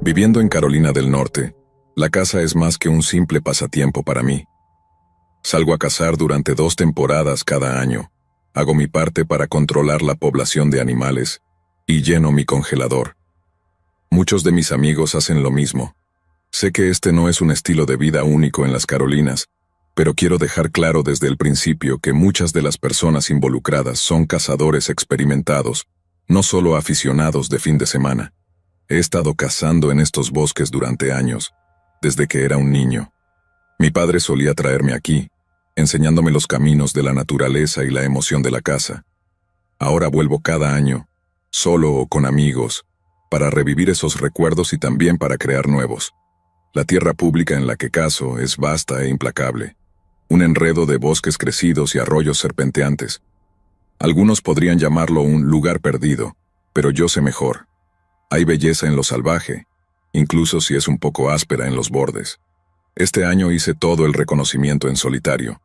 Viviendo en Carolina del Norte, la caza es más que un simple pasatiempo para mí. Salgo a cazar durante 2 temporadas cada año, hago mi parte para controlar la población de animales y lleno mi congelador. Muchos de mis amigos hacen lo mismo. Sé que este no es un estilo de vida único en las Carolinas, pero quiero dejar claro desde el principio que muchas de las personas involucradas son cazadores experimentados, no solo aficionados de fin de semana. He estado cazando en estos bosques durante años, desde que era un niño. Mi padre solía traerme aquí, enseñándome los caminos de la naturaleza y la emoción de la caza. Ahora vuelvo cada año, solo o con amigos, para revivir esos recuerdos y también para crear nuevos. La tierra pública en la que cazo es vasta e implacable, un enredo de bosques crecidos y arroyos serpenteantes. Algunos podrían llamarlo un lugar perdido, pero yo sé mejor. Hay belleza en lo salvaje, incluso si es un poco áspera en los bordes. Este año hice todo el reconocimiento en solitario,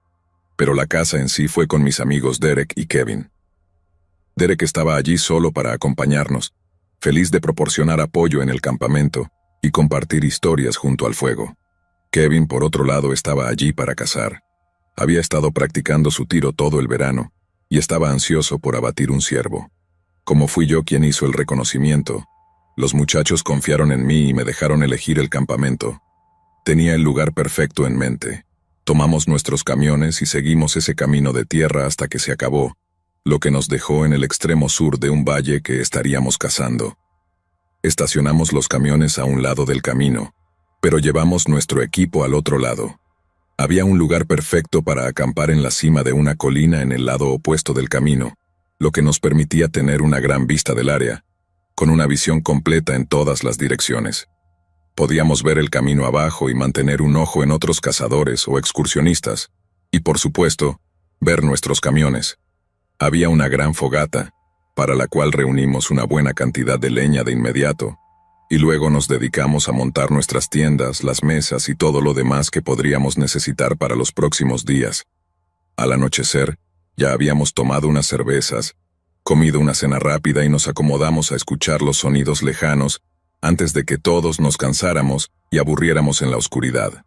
pero la caza en sí fue con mis amigos Derek y Kevin. Derek estaba allí solo para acompañarnos, feliz de proporcionar apoyo en el campamento y compartir historias junto al fuego. Kevin, por otro lado, estaba allí para cazar. Había estado practicando su tiro todo el verano y estaba ansioso por abatir un ciervo. Como fui yo quien hizo el reconocimiento, los muchachos confiaron en mí y me dejaron elegir el campamento. Tenía el lugar perfecto en mente. Tomamos nuestros camiones y seguimos ese camino de tierra hasta que se acabó, lo que nos dejó en el extremo sur de un valle que estaríamos cazando. Estacionamos los camiones a un lado del camino, pero llevamos nuestro equipo al otro lado. Había un lugar perfecto para acampar en la cima de una colina en el lado opuesto del camino, lo que nos permitía tener una gran vista del área, con una visión completa en todas las direcciones. Podíamos ver el camino abajo y mantener un ojo en otros cazadores o excursionistas, y por supuesto, ver nuestros camiones. Había una gran fogata, para la cual reunimos una buena cantidad de leña de inmediato, y luego nos dedicamos a montar nuestras tiendas, las mesas y todo lo demás que podríamos necesitar para los próximos días. Al anochecer, ya habíamos tomado unas cervezas, comido una cena rápida y nos acomodamos a escuchar los sonidos lejanos antes de que todos nos cansáramos y aburriéramos en la oscuridad.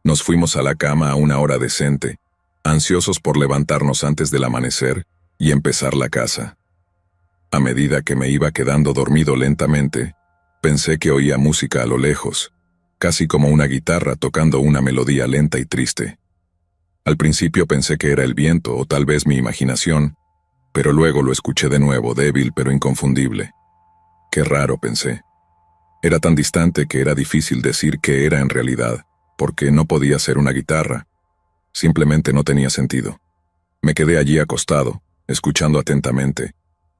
Nos fuimos a la cama a una hora decente, ansiosos por levantarnos antes del amanecer y empezar la caza. A medida que me iba quedando dormido lentamente, pensé que oía música a lo lejos, casi como una guitarra tocando una melodía lenta y triste. Al principio pensé que era el viento o tal vez mi imaginación, pero luego lo escuché de nuevo, débil pero inconfundible. Qué raro, pensé. Era tan distante que era difícil decir qué era en realidad, porque no podía ser una guitarra. Simplemente no tenía sentido. Me quedé allí acostado, escuchando atentamente,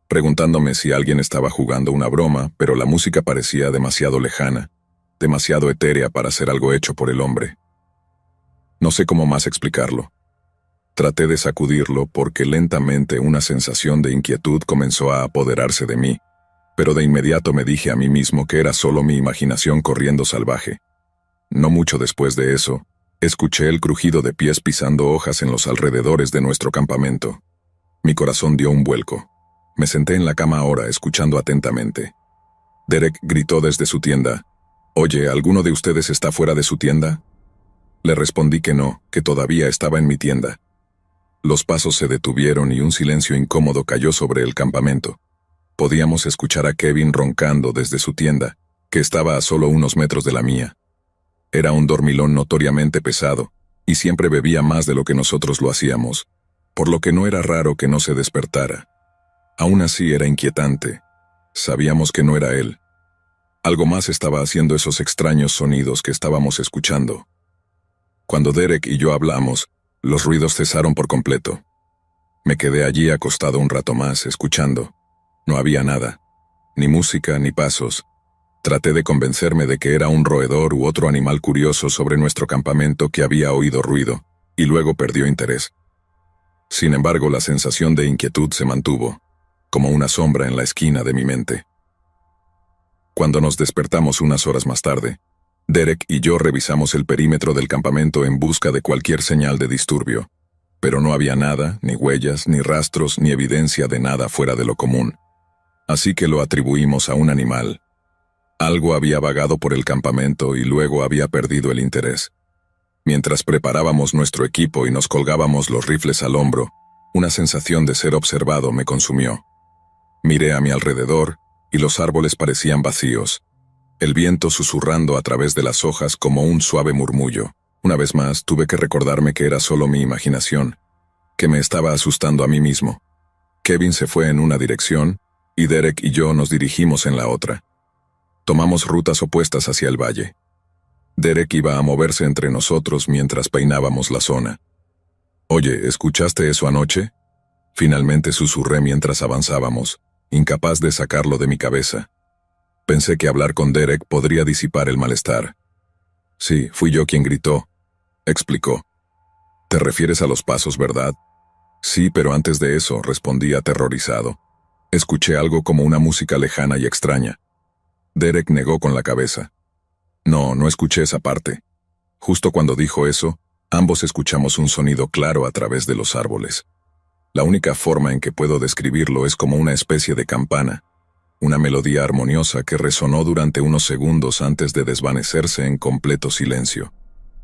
preguntándome si alguien estaba jugando una broma, pero la música parecía demasiado lejana, demasiado etérea para ser algo hecho por el hombre. No sé cómo más explicarlo. Traté de sacudirlo porque lentamente una sensación de inquietud comenzó a apoderarse de mí, pero de inmediato me dije a mí mismo que era solo mi imaginación corriendo salvaje. No mucho después de eso, escuché el crujido de pies pisando hojas en los alrededores de nuestro campamento. Mi corazón dio un vuelco. Me senté en la cama ahora, escuchando atentamente. Derek gritó desde su tienda: «Oye, ¿alguno de ustedes está fuera de su tienda?» Le respondí que no, que todavía estaba en mi tienda. Los pasos se detuvieron y un silencio incómodo cayó sobre el campamento. Podíamos escuchar a Kevin roncando desde su tienda, que estaba a solo unos metros de la mía. Era un dormilón notoriamente pesado, y siempre bebía más de lo que nosotros lo hacíamos, por lo que no era raro que no se despertara. Aún así era inquietante. Sabíamos que no era él. Algo más estaba haciendo esos extraños sonidos que estábamos escuchando. Cuando Derek y yo hablamos, los ruidos cesaron por completo. Me quedé allí acostado un rato más, escuchando. No había nada, ni música ni pasos. Traté de convencerme de que era un roedor u otro animal curioso sobre nuestro campamento que había oído ruido, y luego perdió interés. Sin embargo, la sensación de inquietud se mantuvo, como una sombra en la esquina de mi mente. Cuando nos despertamos unas horas más tarde, Derek y yo revisamos el perímetro del campamento en busca de cualquier señal de disturbio, pero no había nada, ni huellas, ni rastros, ni evidencia de nada fuera de lo común. Así que lo atribuimos a un animal. Algo había vagado por el campamento y luego había perdido el interés. Mientras preparábamos nuestro equipo y nos colgábamos los rifles al hombro, una sensación de ser observado me consumió. Miré a mi alrededor y los árboles parecían vacíos, el viento susurrando a través de las hojas como un suave murmullo. Una vez más tuve que recordarme que era solo mi imaginación, que me estaba asustando a mí mismo. Kevin se fue en una dirección y Derek y yo nos dirigimos en la otra. Tomamos rutas opuestas hacia el valle. Derek iba a moverse entre nosotros mientras peinábamos la zona. «Oye, ¿escuchaste eso anoche?», finalmente susurré mientras avanzábamos, incapaz de sacarlo de mi cabeza. Pensé que hablar con Derek podría disipar el malestar. «Sí, fui yo quien gritó», explicó. «¿Te refieres a los pasos, verdad?». «Sí, pero antes de eso», respondí aterrorizado. «Escuché algo como una música lejana y extraña». Derek negó con la cabeza. «No escuché esa parte». Justo cuando dijo eso, ambos escuchamos un sonido claro a través de los árboles. La única forma en que puedo describirlo es como una especie de campana, una melodía armoniosa que resonó durante unos segundos antes de desvanecerse en completo silencio.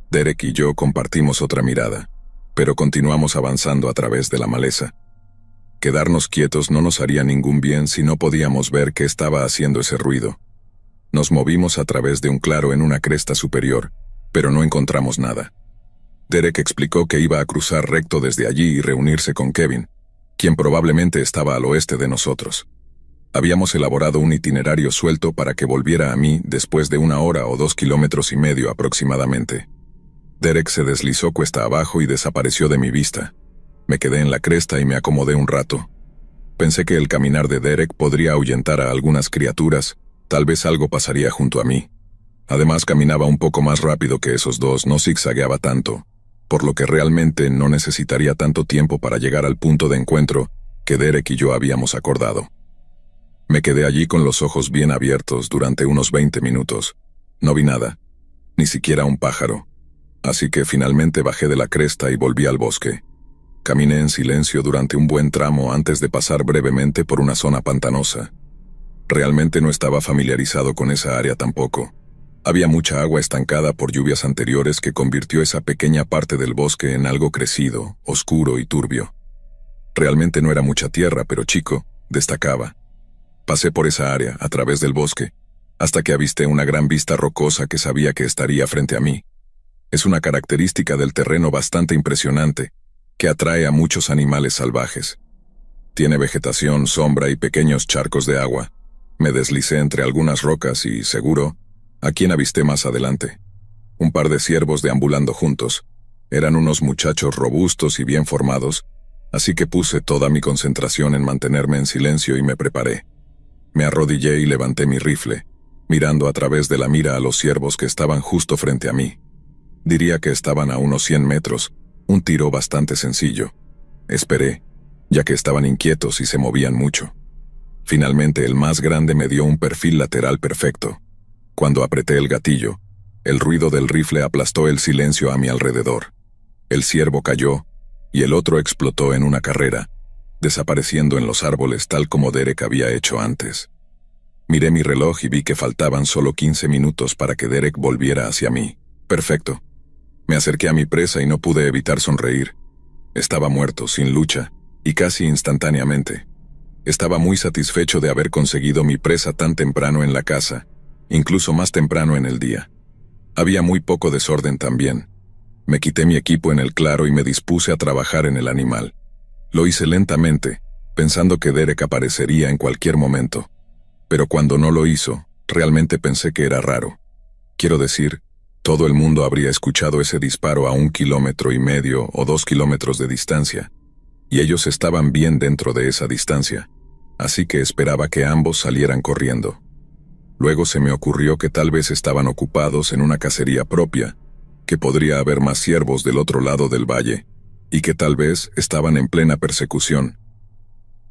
Derek y yo compartimos otra mirada, pero continuamos avanzando a través de la maleza. Quedarnos quietos no nos haría ningún bien si no podíamos ver qué estaba haciendo ese ruido. Nos movimos a través de un claro en una cresta superior, pero no encontramos nada. Derek explicó que iba a cruzar recto desde allí y reunirse con Kevin, quien probablemente estaba al oeste de nosotros. Habíamos elaborado un itinerario suelto para que volviera a mí después de 1 hora o 2,5 kilómetros aproximadamente. Derek se deslizó cuesta abajo y desapareció de mi vista. Me quedé en la cresta y me acomodé un rato. Pensé que el caminar de Derek podría ahuyentar a algunas criaturas, tal vez algo pasaría junto a mí. Además caminaba un poco más rápido que esos dos, no zigzagueaba tanto, por lo que realmente no necesitaría tanto tiempo para llegar al punto de encuentro que Derek y yo habíamos acordado. Me quedé allí con los ojos bien abiertos durante unos 20 minutos. No vi nada, ni siquiera un pájaro. Así que finalmente bajé de la cresta y volví al bosque. Caminé en silencio durante un buen tramo antes de pasar brevemente por una zona pantanosa. Realmente no estaba familiarizado con esa área tampoco. Había mucha agua estancada por lluvias anteriores que convirtió esa pequeña parte del bosque en algo crecido, oscuro y turbio. Realmente no era mucha tierra, pero chico, destacaba. Pasé por esa área, a través del bosque, hasta que avisté una gran vista rocosa que sabía que estaría frente a mí. Es una característica del terreno bastante impresionante, que atrae a muchos animales salvajes. Tiene vegetación, sombra y pequeños charcos de agua. Me deslicé entre algunas rocas y, seguro, ¿a quién avisté más adelante? Un par de ciervos deambulando juntos. Eran unos muchachos robustos y bien formados, así que puse toda mi concentración en mantenerme en silencio y me preparé. Me arrodillé y levanté mi rifle, mirando a través de la mira a los ciervos que estaban justo frente a mí. Diría que estaban a unos 100 metros, un tiro bastante sencillo. Esperé, ya que estaban inquietos y se movían mucho. Finalmente el más grande me dio un perfil lateral perfecto. Cuando apreté el gatillo, el ruido del rifle aplastó el silencio a mi alrededor. El ciervo cayó, y el otro explotó en una carrera, desapareciendo en los árboles tal como Derek había hecho antes. Miré mi reloj y vi que faltaban solo 15 minutos para que Derek volviera hacia mí. Perfecto. Me acerqué a mi presa y no pude evitar sonreír. Estaba muerto, sin lucha, y casi instantáneamente. Estaba muy satisfecho de haber conseguido mi presa tan temprano en la casa, incluso más temprano en el día. Había muy poco desorden también. Me quité mi equipo en el claro y me dispuse a trabajar en el animal. Lo hice lentamente, pensando que Derek aparecería en cualquier momento. Pero cuando no lo hizo, realmente pensé que era raro. Quiero decir, todo el mundo habría escuchado ese disparo a 1,5 kilómetros o 2 kilómetros de distancia, y ellos estaban bien dentro de esa distancia, así que esperaba que ambos salieran corriendo. Luego se me ocurrió que tal vez estaban ocupados en una cacería propia, que podría haber más ciervos del otro lado del valle, y que tal vez estaban en plena persecución.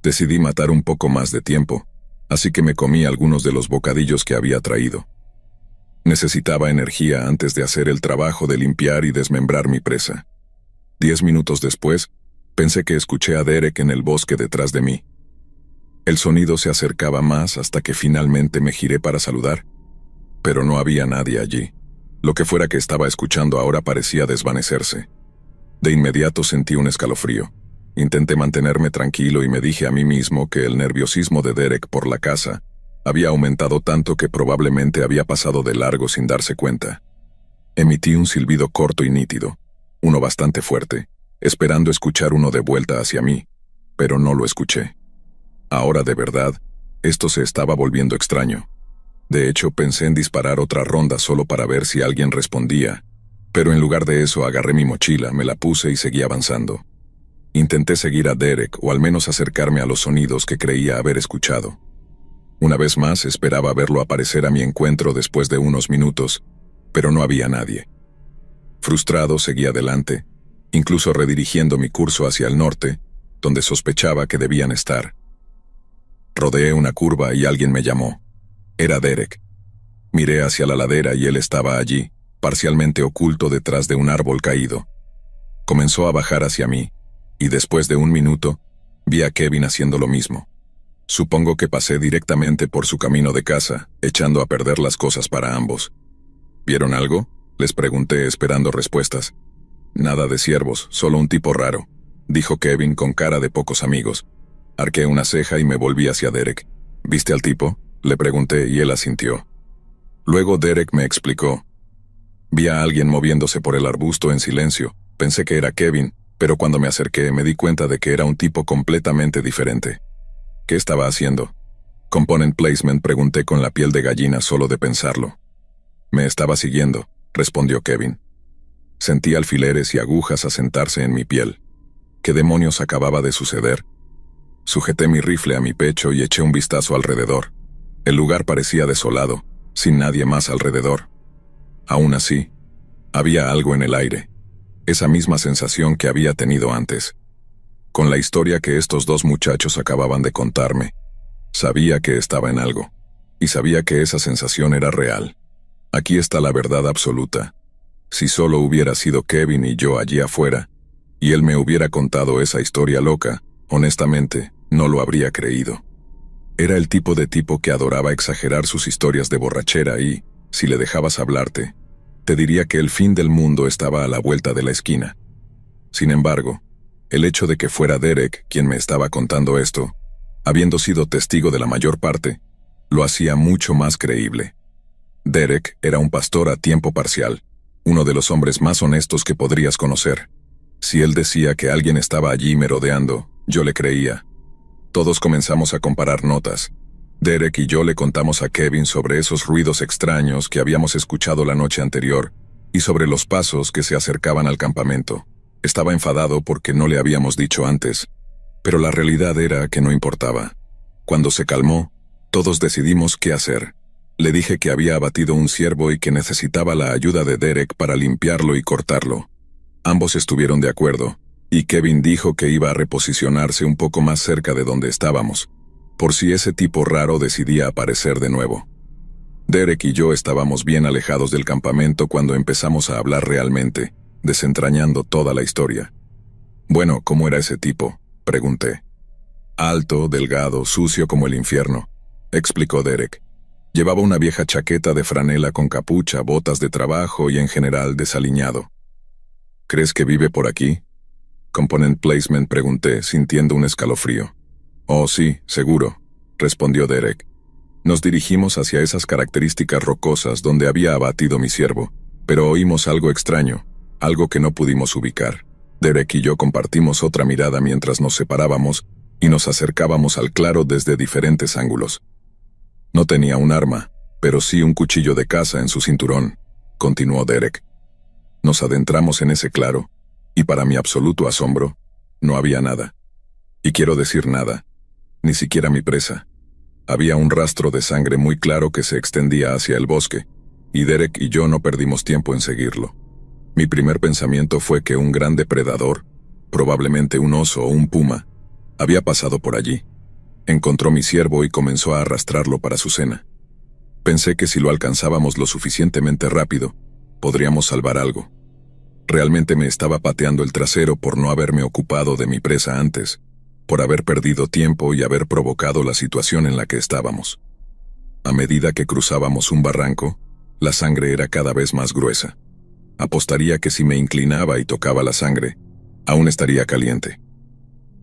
Decidí matar un poco más de tiempo, así que me comí algunos de los bocadillos que había traído. Necesitaba energía antes de hacer el trabajo de limpiar y desmembrar mi presa. 10 minutos después, pensé que escuché a Derek en el bosque detrás de mí. El sonido se acercaba más hasta que finalmente me giré para saludar, pero no había nadie allí. Lo que fuera que estaba escuchando ahora parecía desvanecerse. De inmediato sentí un escalofrío. Intenté mantenerme tranquilo y me dije a mí mismo que el nerviosismo de Derek por la casa había aumentado tanto que probablemente había pasado de largo sin darse cuenta. Emití un silbido corto y nítido, uno bastante fuerte, esperando escuchar uno de vuelta hacia mí, pero no lo escuché. Ahora de verdad, esto se estaba volviendo extraño. De hecho, pensé en disparar otra ronda solo para ver si alguien respondía, pero en lugar de eso agarré mi mochila, me la puse y seguí avanzando. Intenté seguir a Derek o al menos acercarme a los sonidos que creía haber escuchado. Una vez más esperaba verlo aparecer a mi encuentro después de unos minutos, pero no había nadie. Frustrado seguí adelante, incluso redirigiendo mi curso hacia el norte, donde sospechaba que debían estar. Rodeé una curva y alguien me llamó. Era Derek. Miré hacia la ladera y él estaba allí, parcialmente oculto detrás de un árbol caído. Comenzó a bajar hacia mí, y después de un minuto, vi a Kevin haciendo lo mismo. Supongo que pasé directamente por su camino de casa, echando a perder las cosas para ambos. ¿Vieron algo?, les pregunté esperando respuestas. Nada de ciervos, solo un tipo raro, dijo Kevin con cara de pocos amigos. Arqué una ceja y me volví hacia Derek. ¿Viste al tipo?, le pregunté y él asintió. Luego Derek me explicó. Vi a alguien moviéndose por el arbusto en silencio. Pensé que era Kevin, pero cuando me acerqué me di cuenta de que era un tipo completamente diferente. ¿Qué estaba haciendo? Component placement, pregunté con la piel de gallina solo de pensarlo. Me estaba siguiendo, respondió Kevin. Sentí alfileres y agujas asentarse en mi piel. ¿Qué demonios acababa de suceder? Sujeté mi rifle a mi pecho y eché un vistazo alrededor. El lugar parecía desolado, sin nadie más alrededor. Aún así, había algo en el aire. Esa misma sensación que había tenido antes. Con la historia que estos dos muchachos acababan de contarme, sabía que estaba en algo, y sabía que esa sensación era real. Aquí está la verdad absoluta. Si solo hubiera sido Kevin y yo allí afuera, y él me hubiera contado esa historia loca, honestamente, no lo habría creído. Era el tipo de tipo que adoraba exagerar sus historias de borrachera y, si le dejabas hablarte, te diría que el fin del mundo estaba a la vuelta de la esquina. Sin embargo, el hecho de que fuera Derek quien me estaba contando esto, habiendo sido testigo de la mayor parte, lo hacía mucho más creíble. Derek era un pastor a tiempo parcial, uno de los hombres más honestos que podrías conocer. Si él decía que alguien estaba allí merodeando, yo le creía. Todos comenzamos a comparar notas. Derek y yo le contamos a Kevin sobre esos ruidos extraños que habíamos escuchado la noche anterior y sobre los pasos que se acercaban al campamento. Estaba enfadado porque no le habíamos dicho antes, pero la realidad era que no importaba. Cuando se calmó, todos decidimos qué hacer. Le dije que había abatido un ciervo y que necesitaba la ayuda de Derek para limpiarlo y cortarlo. Ambos estuvieron de acuerdo, y Kevin dijo que iba a reposicionarse un poco más cerca de donde estábamos, por si ese tipo raro decidía aparecer de nuevo. Derek y yo estábamos bien alejados del campamento cuando empezamos a hablar realmente, desentrañando toda la historia. Bueno, ¿cómo era ese tipo?, pregunté. Alto, delgado, sucio como el infierno, explicó Derek. Llevaba una vieja chaqueta de franela con capucha, botas de trabajo y en general desaliñado. ¿Crees que vive por aquí?, Component placement, pregunté, sintiendo un escalofrío. Oh, sí, seguro, respondió Derek. Nos dirigimos hacia esas características rocosas donde había abatido mi ciervo, pero oímos algo extraño, algo que no pudimos ubicar. Derek y yo compartimos otra mirada mientras nos separábamos y nos acercábamos al claro desde diferentes ángulos. No tenía un arma, pero sí un cuchillo de caza en su cinturón, continuó Derek. Nos adentramos en ese claro, y para mi absoluto asombro, no había nada. Y quiero decir nada, ni siquiera mi presa. Había un rastro de sangre muy claro que se extendía hacia el bosque, y Derek y yo no perdimos tiempo en seguirlo. Mi primer pensamiento fue que un gran depredador, probablemente un oso o un puma, había pasado por allí. Encontró mi ciervo y comenzó a arrastrarlo para su cena. Pensé que si lo alcanzábamos lo suficientemente rápido, podríamos salvar algo. Realmente me estaba pateando el trasero por no haberme ocupado de mi presa antes, por haber perdido tiempo y haber provocado la situación en la que estábamos. A medida que cruzábamos un barranco, La sangre era cada vez más gruesa. Apostaría que si me inclinaba y tocaba la sangre, aún estaría caliente.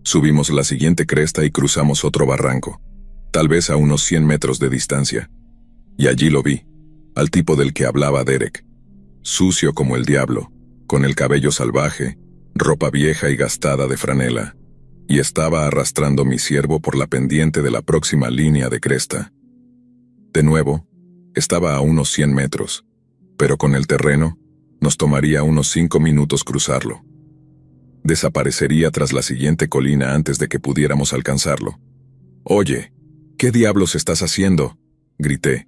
Subimos la siguiente cresta y cruzamos otro barranco, tal vez a unos 100 metros de distancia. Y allí lo vi, al tipo del que hablaba Derek. Sucio como el diablo, con el cabello salvaje, ropa vieja y gastada de franela, y estaba arrastrando mi ciervo por la pendiente de la próxima línea de cresta. De nuevo, estaba a unos 100 metros, pero con el terreno, nos tomaría unos 5 minutos cruzarlo. Desaparecería tras la siguiente colina antes de que pudiéramos alcanzarlo. «Oye, ¿qué diablos estás haciendo?», grité.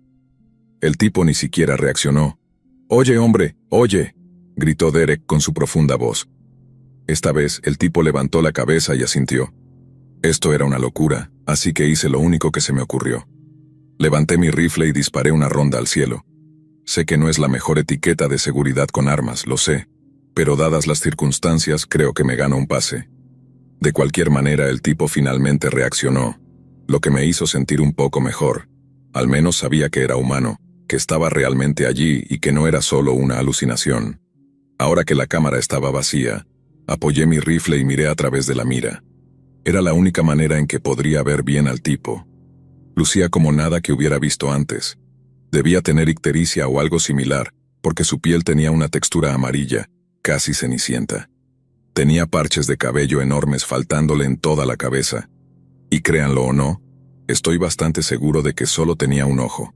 El tipo ni siquiera reaccionó. «Oye, hombre, oye», gritó Derek con su profunda voz. Esta vez el tipo levantó la cabeza y asintió. Esto era una locura, así que hice lo único que se me ocurrió. Levanté mi rifle y disparé una ronda al cielo. Sé que no es la mejor etiqueta de seguridad con armas, lo sé, pero dadas las circunstancias creo que me gano un pase. De cualquier manera el tipo finalmente reaccionó, lo que me hizo sentir un poco mejor. Al menos sabía que era humano, que estaba realmente allí y que no era solo una alucinación. Ahora que la cámara estaba vacía, apoyé mi rifle y miré a través de la mira. Era la única manera en que podría ver bien al tipo. Lucía como nada que hubiera visto antes. Debía tener ictericia o algo similar, porque su piel tenía una textura amarilla, casi cenicienta. Tenía parches de cabello enormes faltándole en toda la cabeza. Y créanlo o no, estoy bastante seguro de que solo tenía un ojo.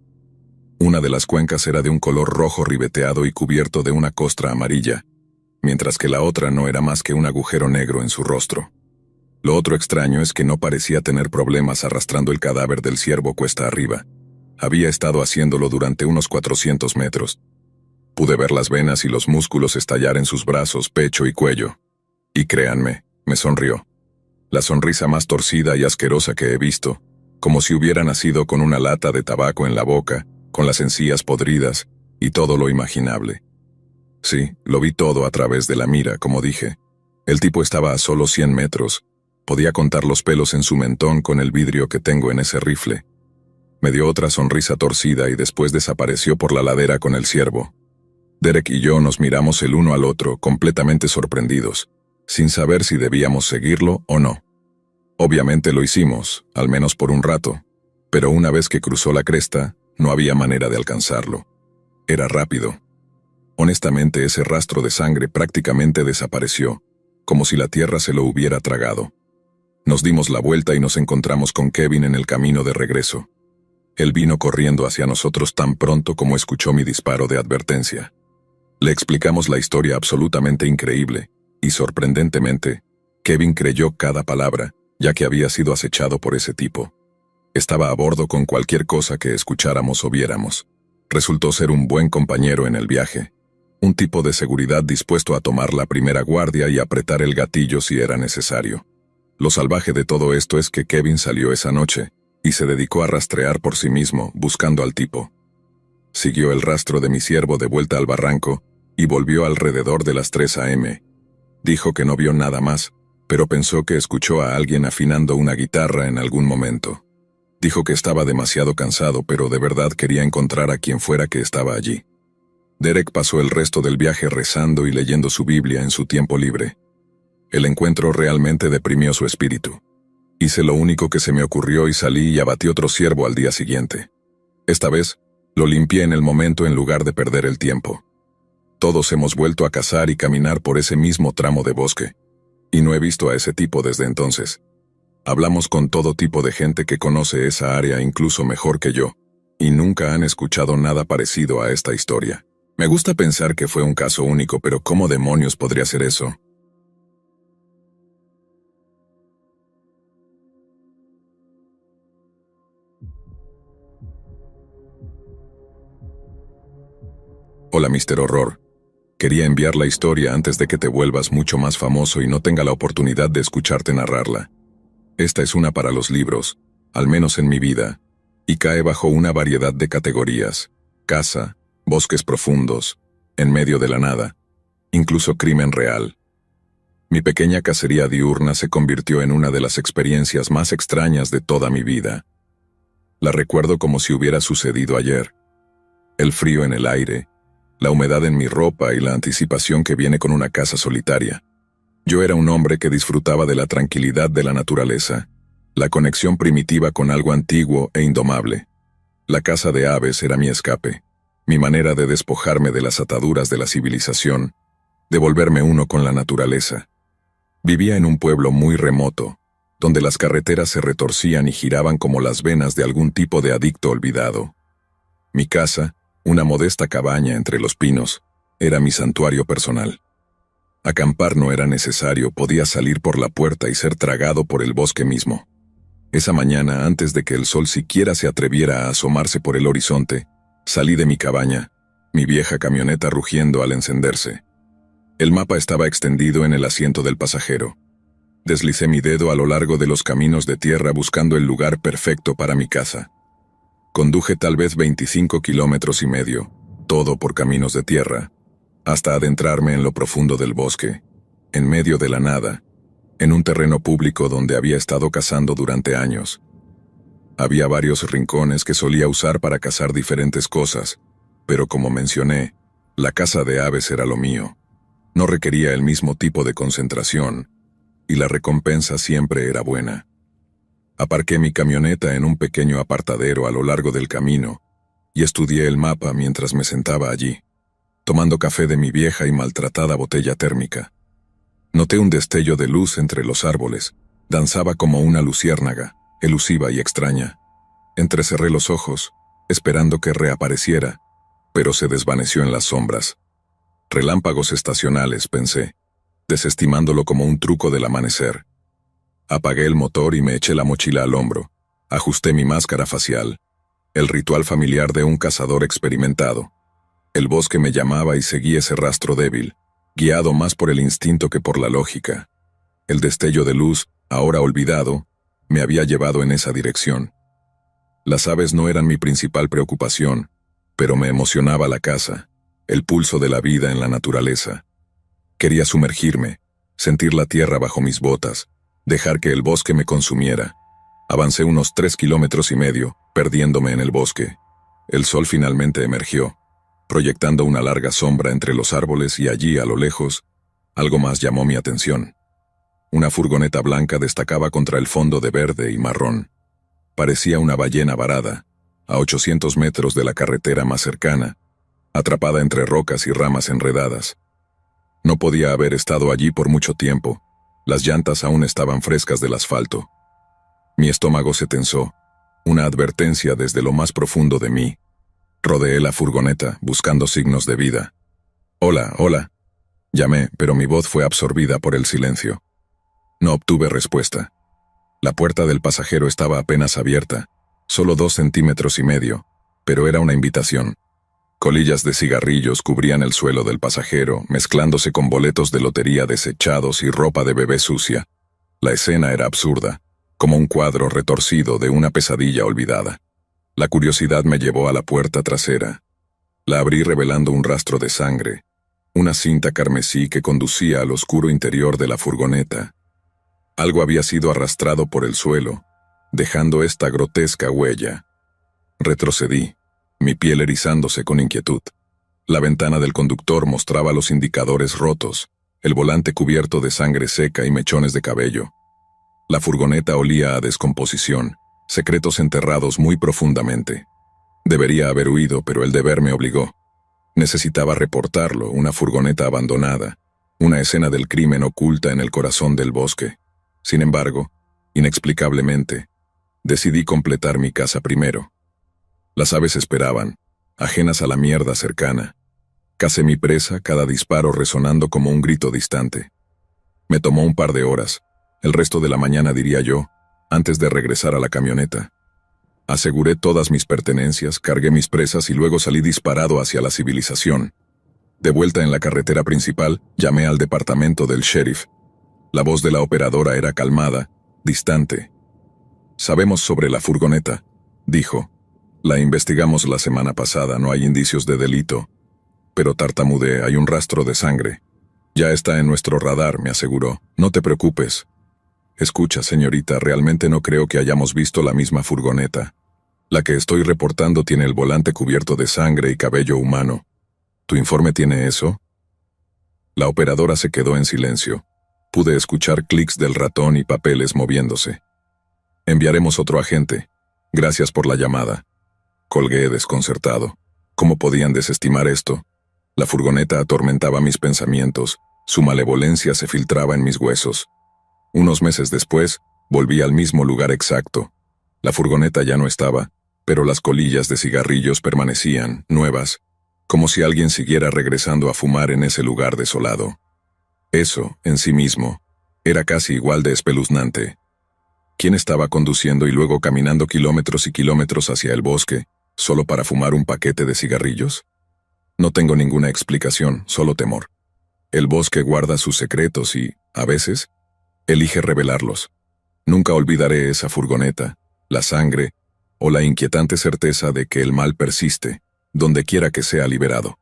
Una de las cuencas era de un color rojo ribeteado y cubierto de una costra amarilla, mientras que la otra no era más que un agujero negro en su rostro. Lo otro extraño es que no parecía tener problemas arrastrando el cadáver del ciervo cuesta arriba. Había estado haciéndolo durante unos 400 metros. Pude ver las venas y los músculos estallar en sus brazos, pecho y cuello. Y créanme, me sonrió. La sonrisa más torcida y asquerosa que he visto, como si hubiera nacido con una lata de tabaco en la boca, con las encías podridas y todo lo imaginable. Sí, lo vi todo a través de la mira, como dije. El tipo estaba a solo 100 metros. Podía contar los pelos en su mentón con el vidrio que tengo en ese rifle. Me dio otra sonrisa torcida y después desapareció por la ladera con el ciervo. Derek y yo nos miramos el uno al otro, completamente sorprendidos, sin saber si debíamos seguirlo o no. Obviamente lo hicimos, al menos por un rato, pero una vez que cruzó la cresta, no había manera de alcanzarlo. Era rápido. Honestamente, ese rastro de sangre prácticamente desapareció, como si la tierra se lo hubiera tragado. Nos dimos la vuelta y nos encontramos con Kevin en el camino de regreso. Él vino corriendo hacia nosotros tan pronto como escuchó mi disparo de advertencia. Le explicamos la historia absolutamente increíble, y sorprendentemente, Kevin creyó cada palabra, ya que había sido acechado por ese tipo. Estaba a bordo con cualquier cosa que escucháramos o viéramos. Resultó ser un buen compañero en el viaje, un tipo de seguridad dispuesto a tomar la primera guardia y apretar el gatillo si era necesario. Lo salvaje de todo esto es que Kevin salió esa noche, y se dedicó a rastrear por sí mismo, buscando al tipo. Siguió el rastro de mi ciervo de vuelta al barranco, y volvió alrededor de las 3 a.m. Dijo que no vio nada más, pero pensó que escuchó a alguien afinando una guitarra en algún momento. Dijo que estaba demasiado cansado, pero de verdad quería encontrar a quien fuera que estaba allí. Derek pasó el resto del viaje rezando y leyendo su Biblia en su tiempo libre. El encuentro realmente deprimió su espíritu. Hice lo único que se me ocurrió y salí y abatí otro ciervo al día siguiente. Esta vez, lo limpié en el momento en lugar de perder el tiempo. Todos hemos vuelto a cazar y caminar por ese mismo tramo de bosque. Y no he visto a ese tipo desde entonces. Hablamos con todo tipo de gente que conoce esa área incluso mejor que yo, y nunca han escuchado nada parecido a esta historia. Me gusta pensar que fue un caso único, pero ¿cómo demonios podría ser eso? Hola, Mr. Horror. Quería enviar la historia antes de que te vuelvas mucho más famoso y no tenga la oportunidad de escucharte narrarla. Esta es una para los libros, al menos en mi vida, y cae bajo una variedad de categorías: caza, bosques profundos, en medio de la nada, incluso crimen real. Mi pequeña cacería diurna se convirtió en una de las experiencias más extrañas de toda mi vida. La recuerdo como si hubiera sucedido ayer. El frío en el aire, la humedad en mi ropa y la anticipación que viene con una casa solitaria. Yo era un hombre que disfrutaba de la tranquilidad de la naturaleza, la conexión primitiva con algo antiguo e indomable. La caza de aves era mi escape, mi manera de despojarme de las ataduras de la civilización, de volverme uno con la naturaleza. Vivía en un pueblo muy remoto, donde las carreteras se retorcían y giraban como las venas de algún tipo de adicto olvidado. Mi casa, una modesta cabaña entre los pinos, era mi santuario personal. Acampar no era necesario, podía salir por la puerta y ser tragado por el bosque mismo. Esa mañana, antes de que el sol siquiera se atreviera a asomarse por el horizonte, salí de mi cabaña, mi vieja camioneta rugiendo al encenderse. El mapa estaba extendido en el asiento del pasajero. Deslicé mi dedo a lo largo de los caminos de tierra buscando el lugar perfecto para mi casa. Conduje tal vez 25 kilómetros y medio, todo por caminos de tierra, hasta adentrarme en lo profundo del bosque, en medio de la nada, en un terreno público donde había estado cazando durante años. Había varios rincones que solía usar para cazar diferentes cosas, pero como mencioné, la caza de aves era lo mío. No requería el mismo tipo de concentración, y la recompensa siempre era buena. Aparqué mi camioneta en un pequeño apartadero a lo largo del camino, y estudié el mapa mientras me sentaba allí, tomando café de mi vieja y maltratada botella térmica. Noté un destello de luz entre los árboles, danzaba como una luciérnaga, elusiva y extraña. Entrecerré los ojos, esperando que reapareciera, pero se desvaneció en las sombras. Relámpagos estacionales, pensé, desestimándolo como un truco del amanecer. Apagué el motor y me eché la mochila al hombro. Ajusté mi máscara facial, el ritual familiar de un cazador experimentado. El bosque me llamaba y seguí ese rastro débil, guiado más por el instinto que por la lógica. El destello de luz, ahora olvidado, me había llevado en esa dirección. Las aves no eran mi principal preocupación, pero me emocionaba la caza, el pulso de la vida en la naturaleza. Quería sumergirme, sentir la tierra bajo mis botas, dejar que el bosque me consumiera. Avancé unos 3,5 kilómetros, perdiéndome en el bosque. El sol finalmente emergió, proyectando una larga sombra entre los árboles y allí, a lo lejos, algo más llamó mi atención. Una furgoneta blanca destacaba contra el fondo de verde y marrón. Parecía una ballena varada, a 800 metros de la carretera más cercana, atrapada entre rocas y ramas enredadas. No podía haber estado allí por mucho tiempo, las llantas aún estaban frescas del asfalto. Mi estómago se tensó, una advertencia desde lo más profundo de mí. Rodeé la furgoneta, buscando signos de vida. «Hola, hola». Llamé, pero mi voz fue absorbida por el silencio. No obtuve respuesta. La puerta del pasajero estaba apenas abierta, solo 2,5 centímetros, pero era una invitación. Colillas de cigarrillos cubrían el suelo del pasajero, mezclándose con boletos de lotería desechados y ropa de bebé sucia. La escena era absurda, como un cuadro retorcido de una pesadilla olvidada. La curiosidad me llevó a la puerta trasera. La abrí revelando un rastro de sangre, una cinta carmesí que conducía al oscuro interior de la furgoneta. Algo había sido arrastrado por el suelo, dejando esta grotesca huella. Retrocedí, mi piel erizándose con inquietud. La ventana del conductor mostraba los indicadores rotos, el volante cubierto de sangre seca y mechones de cabello. La furgoneta olía a descomposición, secretos enterrados muy profundamente. Debería haber huido, pero el deber me obligó. Necesitaba reportarlo, una furgoneta abandonada, una escena del crimen oculta en el corazón del bosque. Sin embargo, inexplicablemente, decidí completar mi caza primero. Las aves esperaban, ajenas a la mierda cercana. Cacé mi presa, cada disparo resonando como un grito distante. Me tomó un par de horas, el resto de la mañana diría yo, antes de regresar a la camioneta. Aseguré todas mis pertenencias, cargué mis presas y luego salí disparado hacia la civilización. De vuelta en la carretera principal, llamé al departamento del sheriff. La voz de la operadora era calmada, distante. «Sabemos sobre la furgoneta», dijo. «La investigamos la semana pasada, no hay indicios de delito». Pero tartamudeé, «hay un rastro de sangre». «Ya está en nuestro radar», me aseguró. «No te preocupes». «Escucha, señorita, realmente no creo que hayamos visto la misma furgoneta. La que estoy reportando tiene el volante cubierto de sangre y cabello humano. ¿Tu informe tiene eso? La operadora se quedó en silencio. Pude escuchar clics del ratón y papeles moviéndose. Enviaremos otro agente. Gracias por la llamada. Colgué desconcertado. ¿Cómo podían desestimar esto? La furgoneta atormentaba mis pensamientos. Su malevolencia se filtraba en mis huesos. Unos meses después, volví al mismo lugar exacto. La furgoneta ya no estaba, pero las colillas de cigarrillos permanecían, nuevas, como si alguien siguiera regresando a fumar en ese lugar desolado. Eso, en sí mismo, era casi igual de espeluznante. ¿Quién estaba conduciendo y luego caminando kilómetros y kilómetros hacia el bosque, solo para fumar un paquete de cigarrillos? No tengo ninguna explicación, solo temor. El bosque guarda sus secretos y, a veces, elige revelarlos. Nunca olvidaré esa furgoneta, la sangre, o la inquietante certeza de que el mal persiste, donde quiera que sea liberado.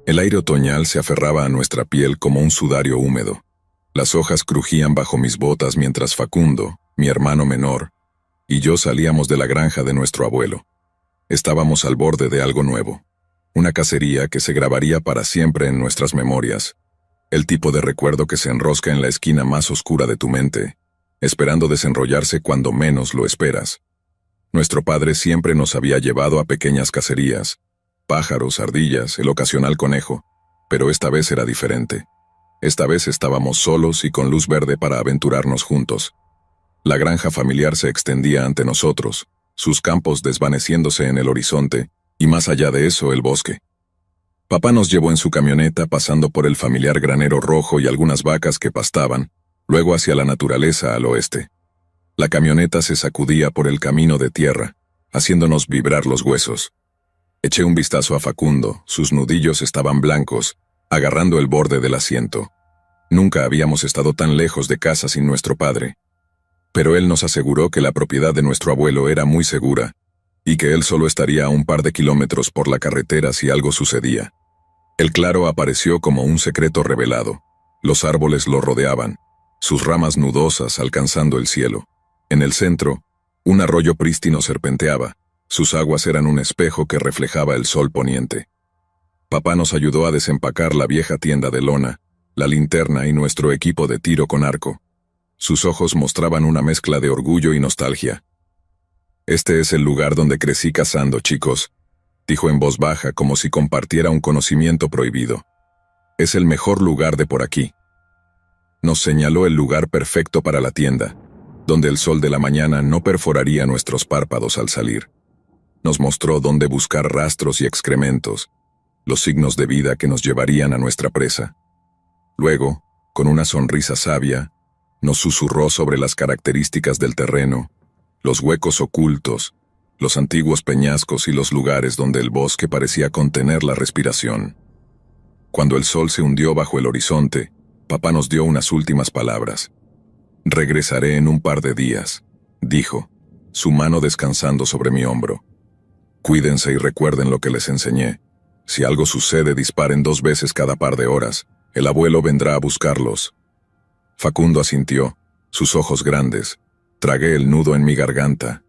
El aire otoñal se aferraba a nuestra piel como un sudario húmedo. Las hojas crujían bajo mis botas mientras Facundo, mi hermano menor, y yo salíamos de la granja de nuestro abuelo. Estábamos al borde de algo nuevo. Una cacería que se grabaría para siempre en nuestras memorias. El tipo de recuerdo que se enrosca en la esquina más oscura de tu mente, esperando desenrollarse cuando menos lo esperas. Nuestro padre siempre nos había llevado a pequeñas cacerías, pájaros, ardillas, el ocasional conejo, pero esta vez era diferente. Esta vez estábamos solos y con luz verde para aventurarnos juntos. La granja familiar se extendía ante nosotros, sus campos desvaneciéndose en el horizonte, y más allá de eso el bosque. Papá nos llevó en su camioneta pasando por el familiar granero rojo y algunas vacas que pastaban, luego hacia la naturaleza al oeste. La camioneta se sacudía por el camino de tierra, haciéndonos vibrar los huesos. Eché un vistazo a Facundo, sus nudillos estaban blancos, agarrando el borde del asiento. Nunca habíamos estado tan lejos de casa sin nuestro padre. Pero él nos aseguró que la propiedad de nuestro abuelo era muy segura, y que él solo estaría a un par de kilómetros por la carretera si algo sucedía. El claro apareció como un secreto revelado. Los árboles lo rodeaban, sus ramas nudosas alcanzando el cielo. En el centro, un arroyo prístino serpenteaba. Sus aguas eran un espejo que reflejaba el sol poniente. Papá nos ayudó a desempacar la vieja tienda de lona, la linterna y nuestro equipo de tiro con arco. Sus ojos mostraban una mezcla de orgullo y nostalgia. «Este es el lugar donde crecí cazando, chicos», dijo en voz baja como si compartiera un conocimiento prohibido. «Es el mejor lugar de por aquí». Nos señaló el lugar perfecto para la tienda, donde el sol de la mañana no perforaría nuestros párpados al salir. Nos mostró dónde buscar rastros y excrementos, los signos de vida que nos llevarían a nuestra presa. Luego, con una sonrisa sabia, nos susurró sobre las características del terreno, los huecos ocultos, los antiguos peñascos y los lugares donde el bosque parecía contener la respiración. Cuando el sol se hundió bajo el horizonte, papá nos dio unas últimas palabras. «Regresaré en un par de días», dijo, su mano descansando sobre mi hombro. «Cuídense y recuerden lo que les enseñé. Si algo sucede, disparen 2 veces cada par de horas. El abuelo vendrá a buscarlos». Facundo asintió, sus ojos grandes. Tragué el nudo en mi garganta.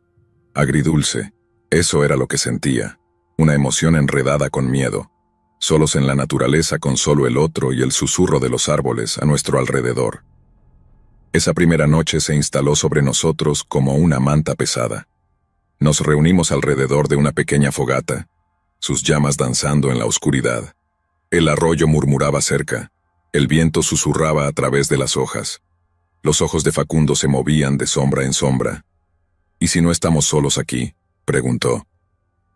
Agridulce. Eso era lo que sentía. Una emoción enredada con miedo. Solos en la naturaleza con solo el otro y el susurro de los árboles a nuestro alrededor. Esa primera noche se instaló sobre nosotros como una manta pesada. Nos reunimos alrededor de una pequeña fogata, sus llamas danzando en la oscuridad. El arroyo murmuraba cerca. El viento susurraba a través de las hojas. Los ojos de Facundo se movían de sombra en sombra. «¿Y si no estamos solos aquí?», preguntó.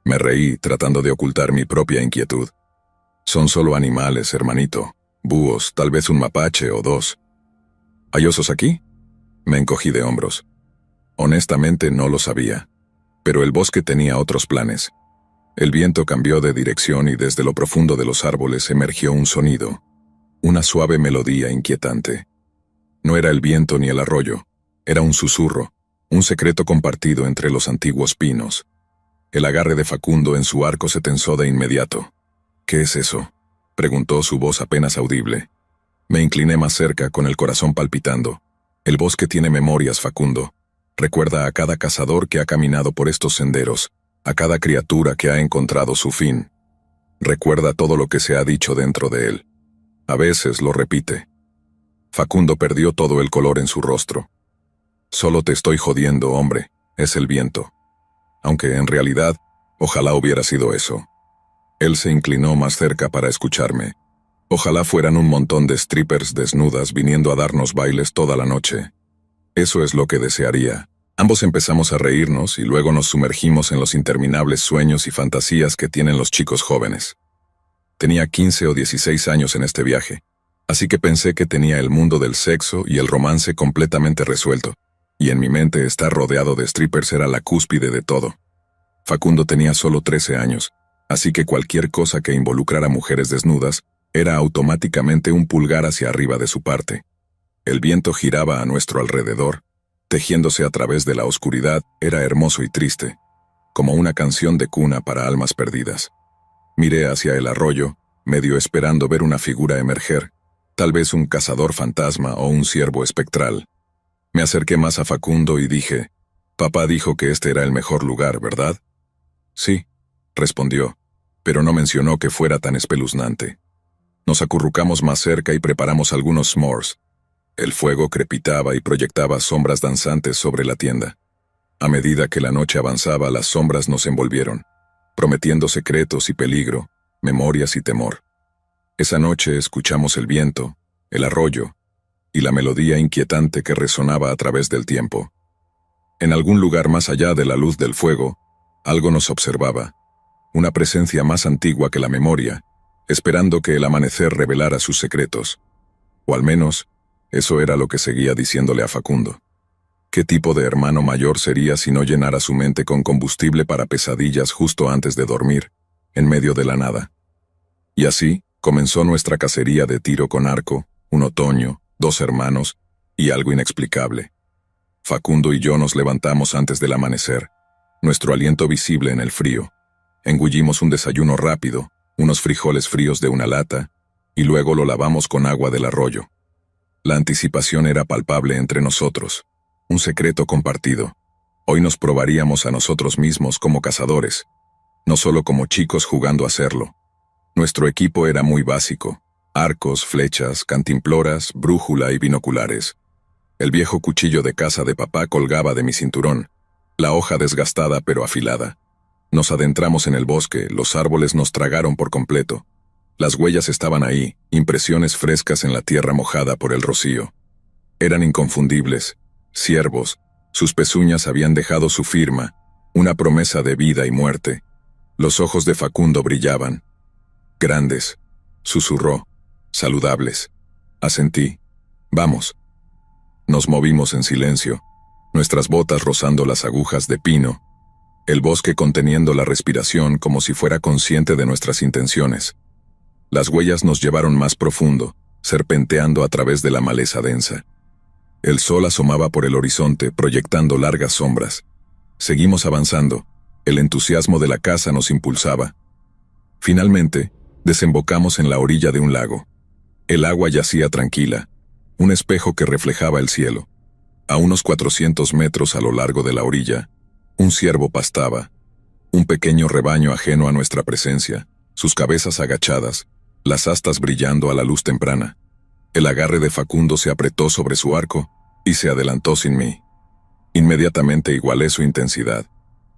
Me reí, tratando de ocultar mi propia inquietud. «Son solo animales, hermanito. Búhos, tal vez un mapache o 2. ¿Hay osos aquí?». Me encogí de hombros. Honestamente no lo sabía. Pero el bosque tenía otros planes. El viento cambió de dirección y desde lo profundo de los árboles emergió un sonido. Una suave melodía inquietante. No era el viento ni el arroyo. Era un susurro, un secreto compartido entre los antiguos pinos. El agarre de Facundo en su arco se tensó de inmediato. ¿Qué es eso?, preguntó, su voz apenas audible. Me incliné más cerca, con el corazón palpitando. El bosque tiene memorias, Facundo. Recuerda a cada cazador que ha caminado por estos senderos, a cada criatura que ha encontrado su fin. Recuerda todo lo que se ha dicho dentro de él. A veces lo repite. Facundo perdió todo el color en su rostro. Solo te estoy jodiendo, hombre, es el viento. Aunque en realidad, ojalá hubiera sido eso. Él se inclinó más cerca para escucharme. Ojalá fueran un montón de strippers desnudas viniendo a darnos bailes toda la noche. Eso es lo que desearía. Ambos empezamos a reírnos y luego nos sumergimos en los interminables sueños y fantasías que tienen los chicos jóvenes. Tenía 15 o 16 años en este viaje, así que pensé que tenía el mundo del sexo y el romance completamente resuelto, y en mi mente estar rodeado de strippers era la cúspide de todo. Facundo tenía solo 13 años, así que cualquier cosa que involucrara mujeres desnudas era automáticamente un pulgar hacia arriba de su parte. El viento giraba a nuestro alrededor, tejiéndose a través de la oscuridad, era hermoso y triste, como una canción de cuna para almas perdidas. Miré hacia el arroyo, medio esperando ver una figura emerger, tal vez un cazador fantasma o un ciervo espectral. Me acerqué más a Facundo y dije, «Papá dijo que este era el mejor lugar, ¿verdad?» «Sí», respondió, pero no mencionó que fuera tan espeluznante. Nos acurrucamos más cerca y preparamos algunos s'mores. El fuego crepitaba y proyectaba sombras danzantes sobre la tienda. A medida que la noche avanzaba, las sombras nos envolvieron, prometiendo secretos y peligro, memorias y temor. Esa noche escuchamos el viento, el arroyo, y la melodía inquietante que resonaba a través del tiempo. En algún lugar más allá de la luz del fuego, algo nos observaba, una presencia más antigua que la memoria, esperando que el amanecer revelara sus secretos. O al menos, eso era lo que seguía diciéndole a Facundo. ¿Qué tipo de hermano mayor sería si no llenara su mente con combustible para pesadillas justo antes de dormir, en medio de la nada? Y así comenzó nuestra cacería de tiro con arco, un otoño, 2 hermanos y algo inexplicable. Facundo y yo nos levantamos antes del amanecer, nuestro aliento visible en el frío. Engullimos un desayuno rápido, unos frijoles fríos de una lata, y luego lo lavamos con agua del arroyo. La anticipación era palpable entre nosotros, un secreto compartido. Hoy nos probaríamos a nosotros mismos como cazadores, no solo como chicos jugando a hacerlo. Nuestro equipo era muy básico: arcos, flechas, cantimploras, brújula y binoculares. El viejo cuchillo de caza de papá colgaba de mi cinturón, la hoja desgastada pero afilada. Nos adentramos en el bosque, los árboles nos tragaron por completo. Las huellas estaban ahí, impresiones frescas en la tierra mojada por el rocío. Eran inconfundibles, ciervos, sus pezuñas habían dejado su firma, una promesa de vida y muerte. Los ojos de Facundo brillaban. Grandes, susurró, saludables. Asentí. Vamos. Nos movimos en silencio, nuestras botas rozando las agujas de pino, el bosque conteniendo la respiración como si fuera consciente de nuestras intenciones. Las huellas nos llevaron más profundo, serpenteando a través de la maleza densa. El sol asomaba por el horizonte, proyectando largas sombras. Seguimos avanzando, el entusiasmo de la caza nos impulsaba. Finalmente, desembocamos en la orilla de un lago. El agua yacía tranquila, un espejo que reflejaba el cielo. A unos 400 metros a lo largo de la orilla, un ciervo pastaba, un pequeño rebaño ajeno a nuestra presencia, sus cabezas agachadas, las astas brillando a la luz temprana. El agarre de Facundo se apretó sobre su arco y se adelantó sin mí. Inmediatamente igualé su intensidad.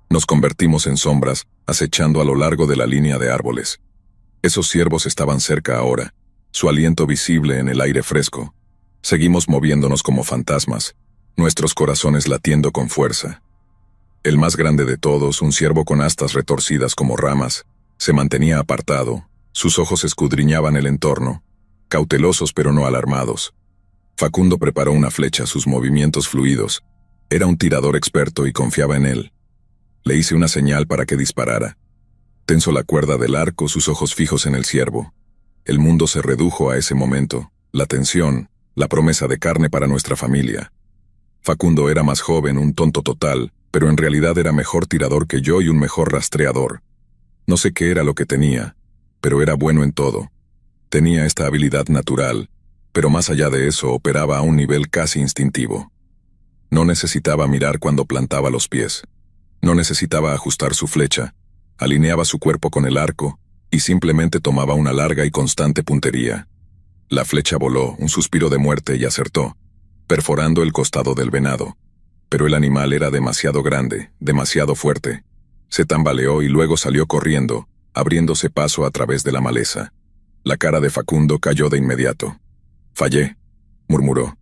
Nos convertimos en sombras, acechando a lo largo de la línea de árboles. Esos ciervos estaban cerca ahora, su aliento visible en el aire fresco. Seguimos moviéndonos como fantasmas, nuestros corazones latiendo con fuerza. El más grande de todos, un ciervo con astas retorcidas como ramas, se mantenía apartado, sus ojos escudriñaban el entorno, cautelosos pero no alarmados. Facundo preparó una flecha, sus movimientos fluidos. Era un tirador experto y confiaba en él. Le hice una señal para que disparara. Tensó la cuerda del arco, sus ojos fijos en el ciervo. El mundo se redujo a ese momento, la tensión, la promesa de carne para nuestra familia. Facundo era más joven, un tonto total, pero en realidad era mejor tirador que yo y un mejor rastreador. No sé qué era lo que tenía, pero era bueno en todo. Tenía esta habilidad natural, pero más allá de eso operaba a un nivel casi instintivo. No necesitaba mirar cuando plantaba los pies. No necesitaba ajustar su flecha. Alineaba su cuerpo con el arco y simplemente tomaba una larga y constante puntería. La flecha voló, un suspiro de muerte, y acertó, perforando el costado del venado. Pero el animal era demasiado grande, demasiado fuerte. Se tambaleó y luego salió corriendo, abriéndose paso a través de la maleza. La cara de Facundo cayó de inmediato. «Fallé», murmuró.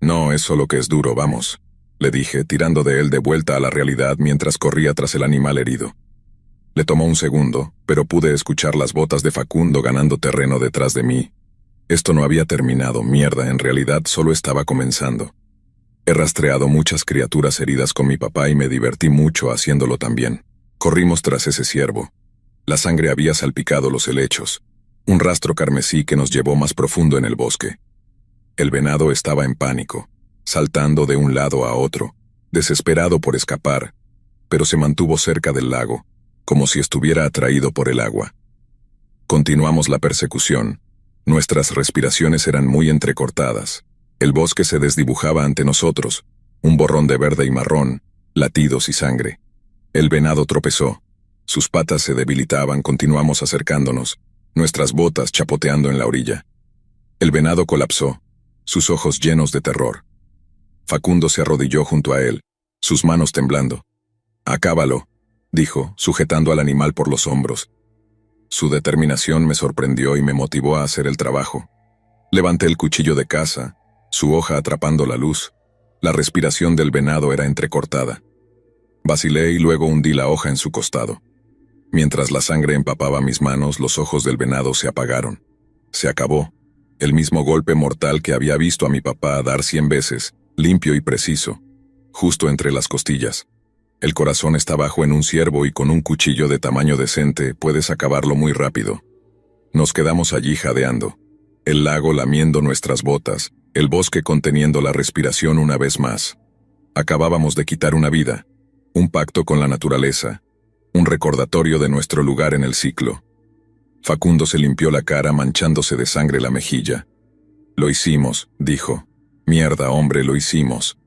«No, es solo que es duro, vamos», le dije, tirando de él de vuelta a la realidad mientras corría tras el animal herido. Le tomó un segundo, pero pude escuchar las botas de Facundo ganando terreno detrás de mí. Esto no había terminado, mierda, en realidad solo estaba comenzando. He rastreado muchas criaturas heridas con mi papá y me divertí mucho haciéndolo también. Corrimos tras ese ciervo. La sangre había salpicado los helechos, un rastro carmesí que nos llevó más profundo en el bosque. El venado estaba en pánico, saltando de un lado a otro, desesperado por escapar, pero se mantuvo cerca del lago, como si estuviera atraído por el agua. Continuamos la persecución. Nuestras respiraciones eran muy entrecortadas. El bosque se desdibujaba ante nosotros, un borrón de verde y marrón, latidos y sangre. El venado tropezó. Sus patas se debilitaban, continuamos acercándonos, nuestras botas chapoteando en la orilla. El venado colapsó, sus ojos llenos de terror. Facundo se arrodilló junto a él, sus manos temblando. «Acábalo», dijo, sujetando al animal por los hombros. Su determinación me sorprendió y me motivó a hacer el trabajo. Levanté el cuchillo de caza, su hoja atrapando la luz. La respiración del venado era entrecortada. Vacilé y luego hundí la hoja en su costado. Mientras la sangre empapaba mis manos, los ojos del venado se apagaron. Se acabó. El mismo golpe mortal que había visto a mi papá dar 100 veces, limpio y preciso, justo entre las costillas. El corazón está bajo en un ciervo y con un cuchillo de tamaño decente puedes acabarlo muy rápido. Nos quedamos allí jadeando. El lago lamiendo nuestras botas, el bosque conteniendo la respiración una vez más. Acabábamos de quitar una vida, un pacto con la naturaleza, un recordatorio de nuestro lugar en el ciclo. Facundo se limpió la cara manchándose de sangre la mejilla. «Lo hicimos», dijo. «Mierda, hombre, lo hicimos».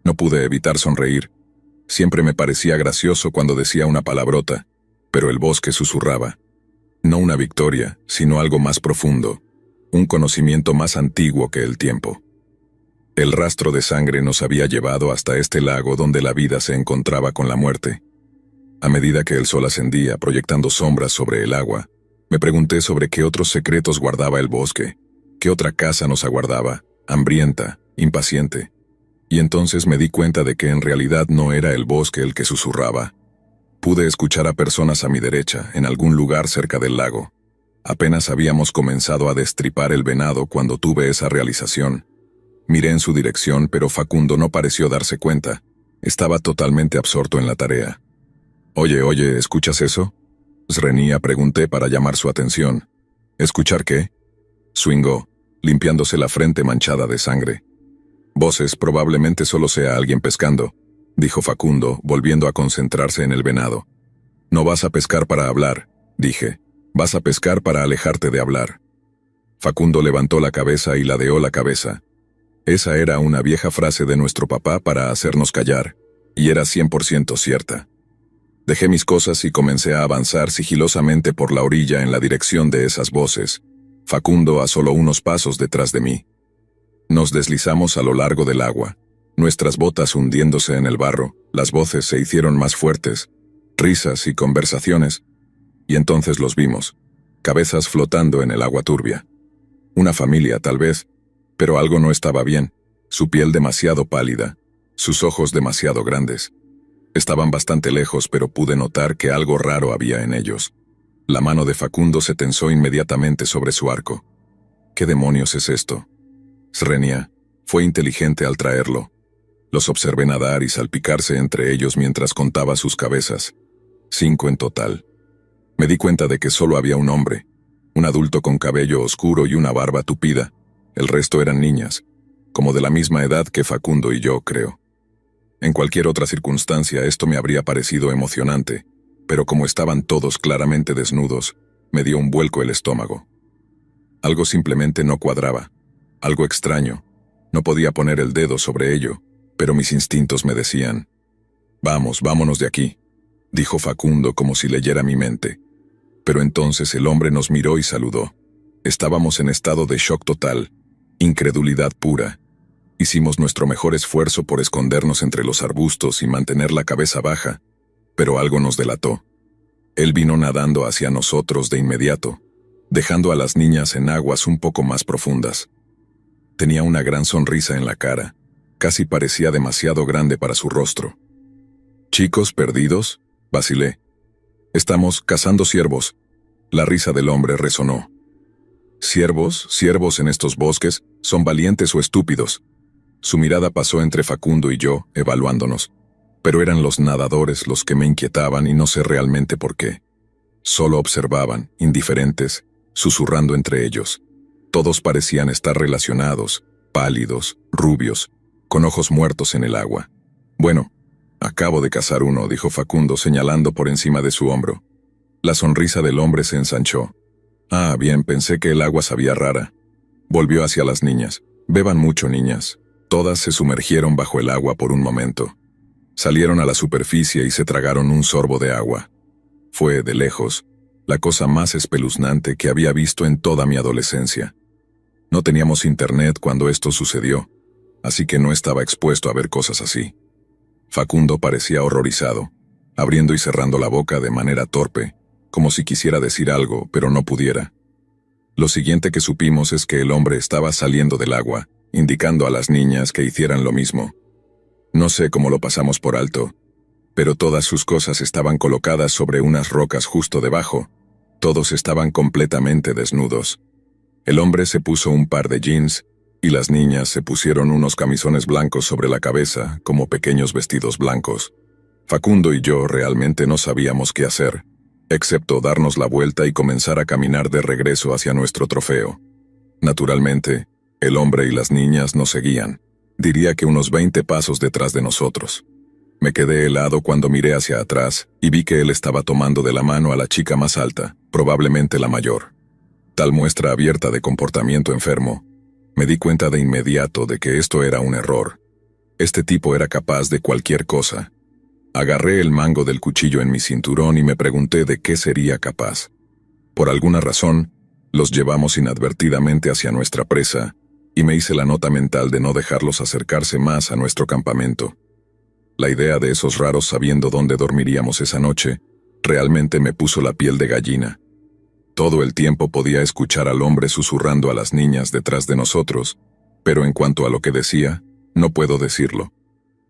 No pude evitar sonreír. Siempre me parecía gracioso cuando decía una palabrota, pero el bosque susurraba. No una victoria, sino algo más profundo, un conocimiento más antiguo que el tiempo. El rastro de sangre nos había llevado hasta este lago donde la vida se encontraba con la muerte. A medida que el sol ascendía, proyectando sombras sobre el agua, me pregunté sobre qué otros secretos guardaba el bosque, qué otra casa nos aguardaba, hambrienta, impaciente. Y entonces me di cuenta de que en realidad no era el bosque el que susurraba. Pude escuchar a personas a mi derecha, en algún lugar cerca del lago. Apenas habíamos comenzado a destripar el venado cuando tuve esa realización. Miré en su dirección, pero Facundo no pareció darse cuenta. Estaba totalmente absorto en la tarea. Oye, ¿escuchas eso?» Srenia, pregunté para llamar su atención. «¿Escuchar qué?» Swingó, limpiándose la frente manchada de sangre. «Voces, probablemente solo sea alguien pescando», dijo Facundo, volviendo a concentrarse en el venado. «No vas a pescar para hablar», dije. «Vas a pescar para alejarte de hablar». Facundo levantó la cabeza y ladeó la cabeza. Esa era una vieja frase de nuestro papá para hacernos callar, y era 100% cierta. Dejé mis cosas y comencé a avanzar sigilosamente por la orilla en la dirección de esas voces, Facundo a solo unos pasos detrás de mí. Nos deslizamos a lo largo del agua, nuestras botas hundiéndose en el barro, las voces se hicieron más fuertes, risas y conversaciones, y entonces los vimos, cabezas flotando en el agua turbia. Una familia, tal vez, pero algo no estaba bien, su piel demasiado pálida, sus ojos demasiado grandes. Estaban bastante lejos, pero pude notar que algo raro había en ellos. La mano de Facundo se tensó inmediatamente sobre su arco. ¿Qué demonios es esto? Srenia fue inteligente al traerlo. Los observé nadar y salpicarse entre ellos mientras contaba sus cabezas. 5 en total. Me di cuenta de que solo había un hombre, un adulto con cabello oscuro y una barba tupida. El resto eran niñas, como de la misma edad que Facundo y yo, creo. En cualquier otra circunstancia esto me habría parecido emocionante, pero como estaban todos claramente desnudos, me dio un vuelco el estómago. Algo simplemente no cuadraba, algo extraño. No podía poner el dedo sobre ello, pero mis instintos me decían: «Vamos, vámonos de aquí», dijo Facundo como si leyera mi mente. Pero entonces el hombre nos miró y saludó. Estábamos en estado de shock total, incredulidad pura. Hicimos nuestro mejor esfuerzo por escondernos entre los arbustos y mantener la cabeza baja, pero algo nos delató. Él vino nadando hacia nosotros de inmediato, dejando a las niñas en aguas un poco más profundas. Tenía una gran sonrisa en la cara, casi parecía demasiado grande para su rostro. «¿Chicos perdidos?», vacilé. «Estamos cazando ciervos». La risa del hombre resonó. «¿Ciervos? ¿Ciervos en estos bosques? ¿Son valientes o estúpidos?». Su mirada pasó entre Facundo y yo, evaluándonos. Pero eran los nadadores los que me inquietaban y no sé realmente por qué. Solo observaban, indiferentes, susurrando entre ellos. Todos parecían estar relacionados, pálidos, rubios, con ojos muertos en el agua. «Bueno, acabo de cazar uno», dijo Facundo señalando por encima de su hombro. La sonrisa del hombre se ensanchó. «Ah, bien, pensé que el agua sabía rara». Volvió hacia las niñas. «Beban mucho, niñas». Todas se sumergieron bajo el agua por un momento. Salieron a la superficie y se tragaron un sorbo de agua. Fue, de lejos, la cosa más espeluznante que había visto en toda mi adolescencia. No teníamos internet cuando esto sucedió, así que no estaba expuesto a ver cosas así. Facundo parecía horrorizado, abriendo y cerrando la boca de manera torpe, como si quisiera decir algo, pero no pudiera. Lo siguiente que supimos es que el hombre estaba saliendo del agua, indicando a las niñas que hicieran lo mismo. No sé cómo lo pasamos por alto, pero todas sus cosas estaban colocadas sobre unas rocas justo debajo. Todos estaban completamente desnudos. El hombre se puso un par de jeans, y las niñas se pusieron unos camisones blancos sobre la cabeza, como pequeños vestidos blancos. Facundo y yo realmente no sabíamos qué hacer, excepto darnos la vuelta y comenzar a caminar de regreso hacia nuestro trofeo. Naturalmente, el hombre y las niñas nos seguían, diría que unos 20 pasos detrás de nosotros. Me quedé helado cuando miré hacia atrás y vi que él estaba tomando de la mano a la chica más alta, probablemente la mayor. Tal muestra abierta de comportamiento enfermo. Me di cuenta de inmediato de que esto era un error. Este tipo era capaz de cualquier cosa. Agarré el mango del cuchillo en mi cinturón y me pregunté de qué sería capaz. Por alguna razón, los llevamos inadvertidamente hacia nuestra presa, y me hice la nota mental de no dejarlos acercarse más a nuestro campamento. La idea de esos raros sabiendo dónde dormiríamos esa noche realmente me puso la piel de gallina. Todo el tiempo podía escuchar al hombre susurrando a las niñas detrás de nosotros, pero en cuanto a lo que decía, no puedo decirlo.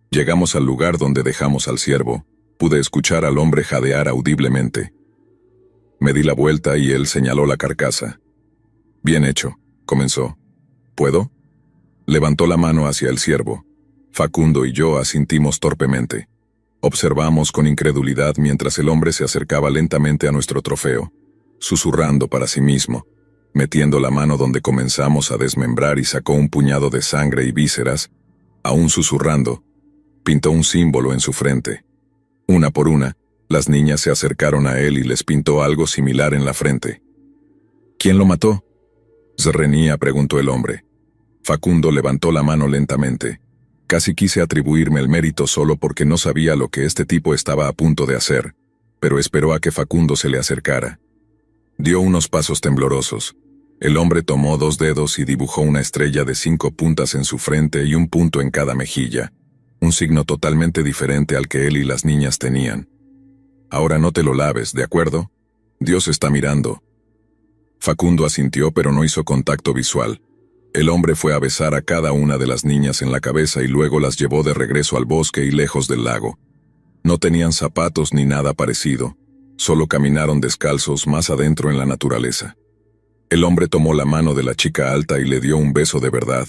Llegamos al lugar donde dejamos al ciervo. Pude escuchar al hombre jadear audiblemente. Me di la vuelta y él señaló la carcasa. «Bien hecho», comenzó. «¿Puedo?». Levantó la mano hacia el ciervo. Facundo y yo asintimos torpemente. Observamos con incredulidad mientras el hombre se acercaba lentamente a nuestro trofeo, susurrando para sí mismo, metiendo la mano donde comenzamos a desmembrar y sacó un puñado de sangre y vísceras. Aún susurrando, pintó un símbolo en su frente. Una por una, las niñas se acercaron a él y les pintó algo similar en la frente. «¿Quién lo mató?». «Zrenía», preguntó el hombre. Facundo levantó la mano lentamente. Casi quise atribuirme el mérito solo porque no sabía lo que este tipo estaba a punto de hacer, pero esperó a que Facundo se le acercara. Dio unos pasos temblorosos. El hombre tomó 2 dedos y dibujó una estrella de 5 puntas en su frente y un punto en cada mejilla, un signo totalmente diferente al que él y las niñas tenían. «Ahora no te lo laves, ¿de acuerdo? Dios está mirando». Facundo asintió pero no hizo contacto visual. El hombre fue a besar a cada una de las niñas en la cabeza y luego las llevó de regreso al bosque y lejos del lago. No tenían zapatos ni nada parecido, solo caminaron descalzos más adentro en la naturaleza. El hombre tomó la mano de la chica alta y le dio un beso de verdad.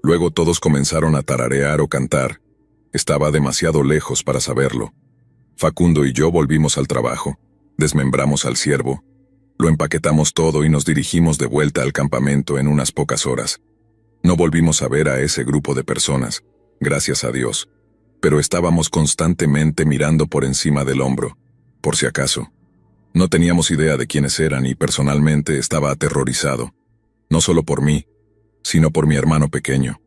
Luego todos comenzaron a tararear o cantar. Estaba demasiado lejos para saberlo. Facundo y yo volvimos al trabajo. Desmembramos al ciervo. Lo empaquetamos todo y nos dirigimos de vuelta al campamento en unas pocas horas. No volvimos a ver a ese grupo de personas, gracias a Dios. pero estábamos constantemente mirando por encima del hombro, por si acaso. No teníamos idea de quiénes eran y personalmente estaba aterrorizado, no solo por mí, sino por mi hermano pequeño.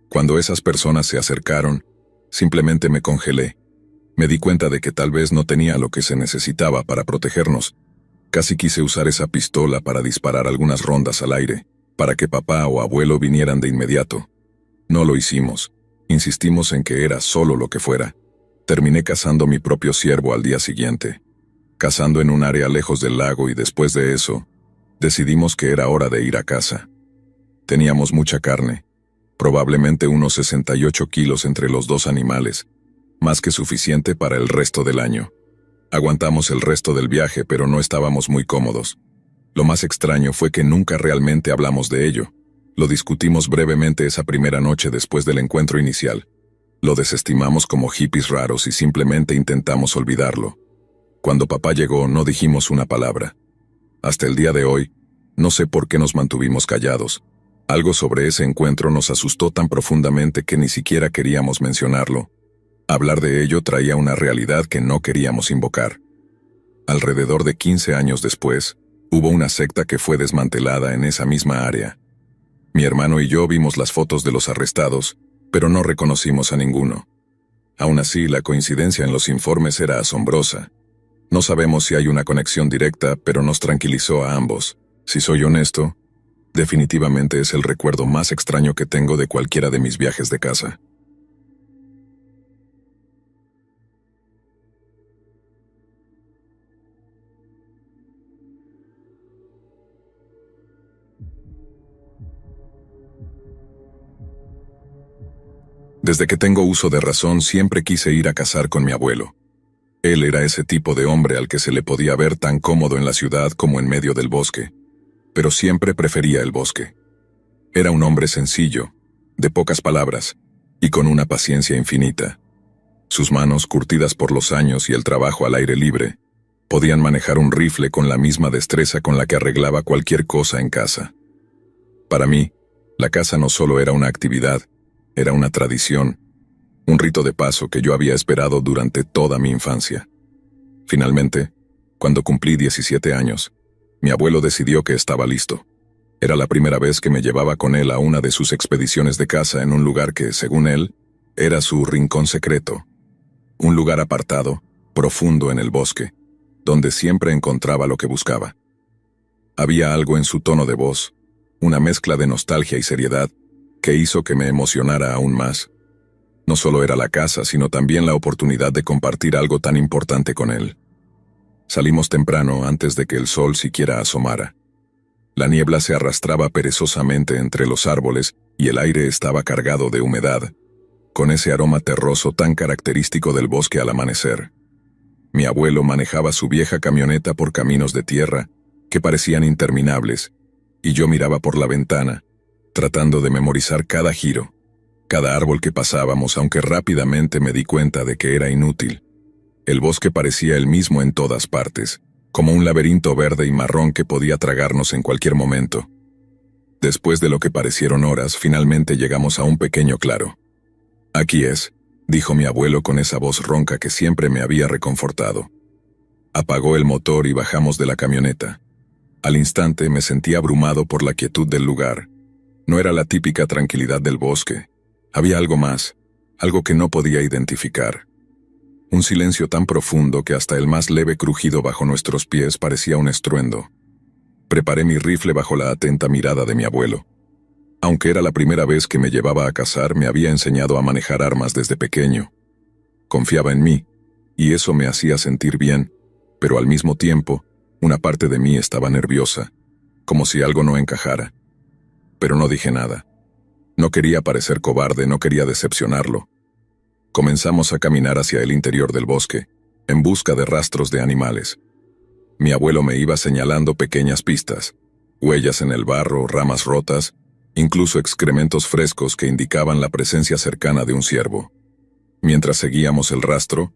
Cuando esas personas se acercaron, simplemente me congelé. Me di cuenta de que tal vez no tenía lo que se necesitaba para protegernos. Casi quise usar esa pistola para disparar algunas rondas al aire, para que papá o abuelo vinieran de inmediato. No lo hicimos. Insistimos en que era solo lo que fuera. Terminé cazando mi propio ciervo al día siguiente. Cazando en un área lejos del lago y después de eso, decidimos que era hora de ir a casa. Teníamos mucha carne, probablemente unos 68 kilos entre los dos animales, más que suficiente para el resto del año. Aguantamos el resto del viaje, pero no estábamos muy cómodos. Lo más extraño fue que nunca realmente hablamos de ello. Lo discutimos brevemente esa primera noche después del encuentro inicial. Lo desestimamos como hippies raros y simplemente intentamos olvidarlo. Cuando papá llegó, no dijimos una palabra. Hasta el día de hoy, no sé por qué nos mantuvimos callados. Algo sobre ese encuentro nos asustó tan profundamente que ni siquiera queríamos mencionarlo. Hablar de ello traía una realidad que no queríamos invocar. Alrededor de 15 años después, hubo una secta que fue desmantelada en esa misma área. Mi hermano y yo vimos las fotos de los arrestados, pero no reconocimos a ninguno. Aún así, la coincidencia en los informes era asombrosa. No sabemos si hay una conexión directa, pero nos tranquilizó a ambos. Si soy honesto, definitivamente es el recuerdo más extraño que tengo de cualquiera de mis viajes de casa. Desde que tengo uso de razón, siempre quise ir a cazar con mi abuelo. Él era ese tipo de hombre al que se le podía ver tan cómodo en la ciudad como en medio del bosque, pero siempre prefería el bosque. Era un hombre sencillo, de pocas palabras, y con una paciencia infinita. Sus manos, curtidas por los años y el trabajo al aire libre, podían manejar un rifle con la misma destreza con la que arreglaba cualquier cosa en casa. Para mí, la caza no solo era una actividad, era una tradición, un rito de paso que yo había esperado durante toda mi infancia. Finalmente, cuando cumplí 17 años, mi abuelo decidió que estaba listo. Era la primera vez que me llevaba con él a una de sus expediciones de caza en un lugar que, según él, era su rincón secreto. Un lugar apartado, profundo en el bosque, donde siempre encontraba lo que buscaba. Había algo en su tono de voz, una mezcla de nostalgia y seriedad, que hizo que me emocionara aún más. No solo era la caza, sino también la oportunidad de compartir algo tan importante con él. Salimos temprano antes de que el sol siquiera asomara. La niebla se arrastraba perezosamente entre los árboles y el aire estaba cargado de humedad, con ese aroma terroso tan característico del bosque al amanecer. Mi abuelo manejaba su vieja camioneta por caminos de tierra que parecían interminables, y yo miraba por la ventana, tratando de memorizar cada giro, cada árbol que pasábamos, aunque rápidamente me di cuenta de que era inútil. El bosque parecía el mismo en todas partes, como un laberinto verde y marrón que podía tragarnos en cualquier momento. Después de lo que parecieron horas, finalmente llegamos a un pequeño claro. «Aquí es», dijo mi abuelo con esa voz ronca que siempre me había reconfortado. Apagó el motor y bajamos de la camioneta. Al instante me sentí abrumado por la quietud del lugar. No era la típica tranquilidad del bosque. Había algo más, algo que no podía identificar. Un silencio tan profundo que hasta el más leve crujido bajo nuestros pies parecía un estruendo. Preparé mi rifle bajo la atenta mirada de mi abuelo. Aunque era la primera vez que me llevaba a cazar, me había enseñado a manejar armas desde pequeño. Confiaba en mí, y eso me hacía sentir bien, pero al mismo tiempo, una parte de mí estaba nerviosa, como si algo no encajara. Pero no dije nada. No quería parecer cobarde, no quería decepcionarlo. Comenzamos a caminar hacia el interior del bosque, en busca de rastros de animales. Mi abuelo me iba señalando pequeñas pistas, huellas en el barro, ramas rotas, incluso excrementos frescos que indicaban la presencia cercana de un ciervo. Mientras seguíamos el rastro,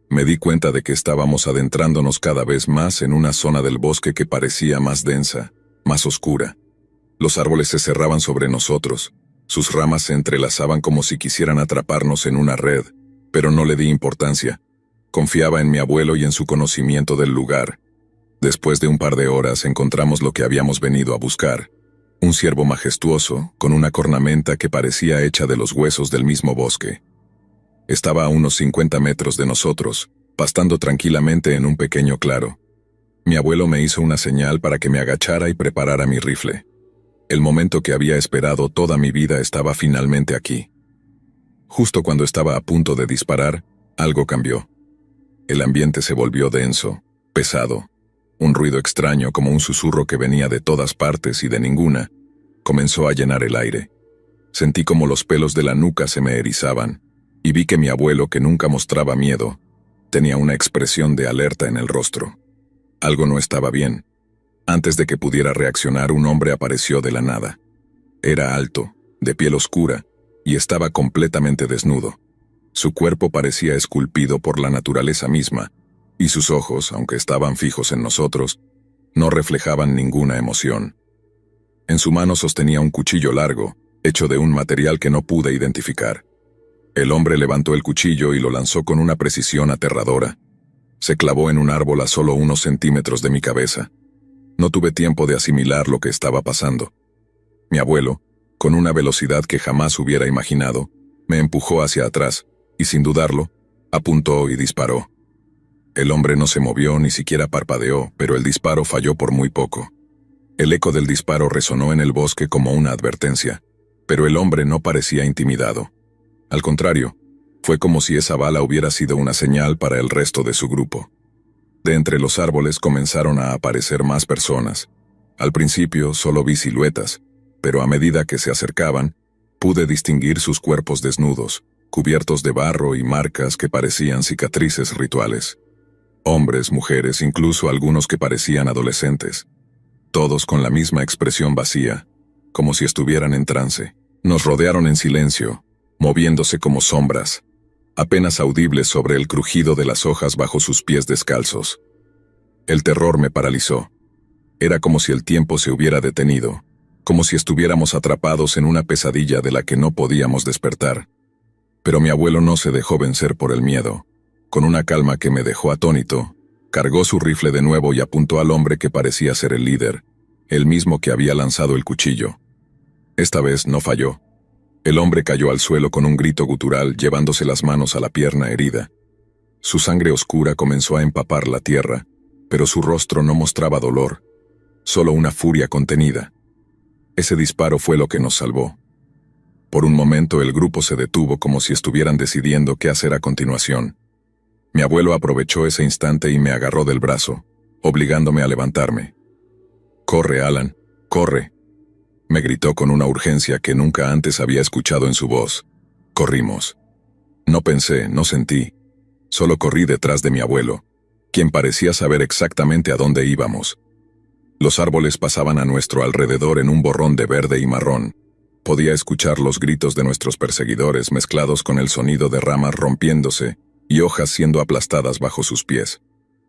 me di cuenta de que estábamos adentrándonos cada vez más en una zona del bosque que parecía más densa, más oscura. Los árboles se cerraban sobre nosotros. Sus ramas se entrelazaban como si quisieran atraparnos en una red, pero no le di importancia. Confiaba en mi abuelo y en su conocimiento del lugar. Después de un par de horas encontramos lo que habíamos venido a buscar. Un ciervo majestuoso, con una cornamenta que parecía hecha de los huesos del mismo bosque. Estaba a unos 50 metros de nosotros, pastando tranquilamente en un pequeño claro. Mi abuelo me hizo una señal para que me agachara y preparara mi rifle. El momento que había esperado toda mi vida estaba finalmente aquí. Justo cuando estaba a punto de disparar, algo cambió. El ambiente se volvió denso, pesado. Un ruido extraño, como un susurro que venía de todas partes y de ninguna, comenzó a llenar el aire. Sentí como los pelos de la nuca se me erizaban, y vi que mi abuelo, que nunca mostraba miedo, tenía una expresión de alerta en el rostro. Algo no estaba bien. Antes de que pudiera reaccionar, un hombre apareció de la nada. Era alto, de piel oscura, y estaba completamente desnudo. Su cuerpo parecía esculpido por la naturaleza misma, y sus ojos, aunque estaban fijos en nosotros, no reflejaban ninguna emoción. En su mano sostenía un cuchillo largo, hecho de un material que no pude identificar. El hombre levantó el cuchillo y lo lanzó con una precisión aterradora. Se clavó en un árbol a solo unos centímetros de mi cabeza. No tuve tiempo de asimilar lo que estaba pasando. Mi abuelo, con una velocidad que jamás hubiera imaginado, me empujó hacia atrás, y sin dudarlo, apuntó y disparó. El hombre no se movió, ni siquiera parpadeó, pero el disparo falló por muy poco. El eco del disparo resonó en el bosque como una advertencia, pero el hombre no parecía intimidado. Al contrario, fue como si esa bala hubiera sido una señal para el resto de su grupo. De entre los árboles comenzaron a aparecer más personas. Al principio solo vi siluetas, pero a medida que se acercaban, pude distinguir sus cuerpos desnudos, cubiertos de barro y marcas que parecían cicatrices rituales. Hombres, mujeres, incluso algunos que parecían adolescentes. Todos con la misma expresión vacía, como si estuvieran en trance. Nos rodearon en silencio, moviéndose como sombras, apenas audibles sobre el crujido de las hojas bajo sus pies descalzos. El terror me paralizó. Era como si el tiempo se hubiera detenido, como si estuviéramos atrapados en una pesadilla de la que no podíamos despertar. Pero mi abuelo no se dejó vencer por el miedo. Con una calma que me dejó atónito, cargó su rifle de nuevo y apuntó al hombre que parecía ser el líder, el mismo que había lanzado el cuchillo. Esta vez no falló. El hombre cayó al suelo con un grito gutural, llevándose las manos a la pierna herida. Su sangre oscura comenzó a empapar la tierra, pero su rostro no mostraba dolor, solo una furia contenida. Ese disparo fue lo que nos salvó. Por un momento el grupo se detuvo como si estuvieran decidiendo qué hacer a continuación. Mi abuelo aprovechó ese instante y me agarró del brazo, obligándome a levantarme. «Corre, Alan, corre», me gritó con una urgencia que nunca antes había escuchado en su voz. Corrimos. No pensé, no sentí. Solo corrí detrás de mi abuelo, quien parecía saber exactamente a dónde íbamos. Los árboles pasaban a nuestro alrededor en un borrón de verde y marrón. Podía escuchar los gritos de nuestros perseguidores mezclados con el sonido de ramas rompiéndose y hojas siendo aplastadas bajo sus pies.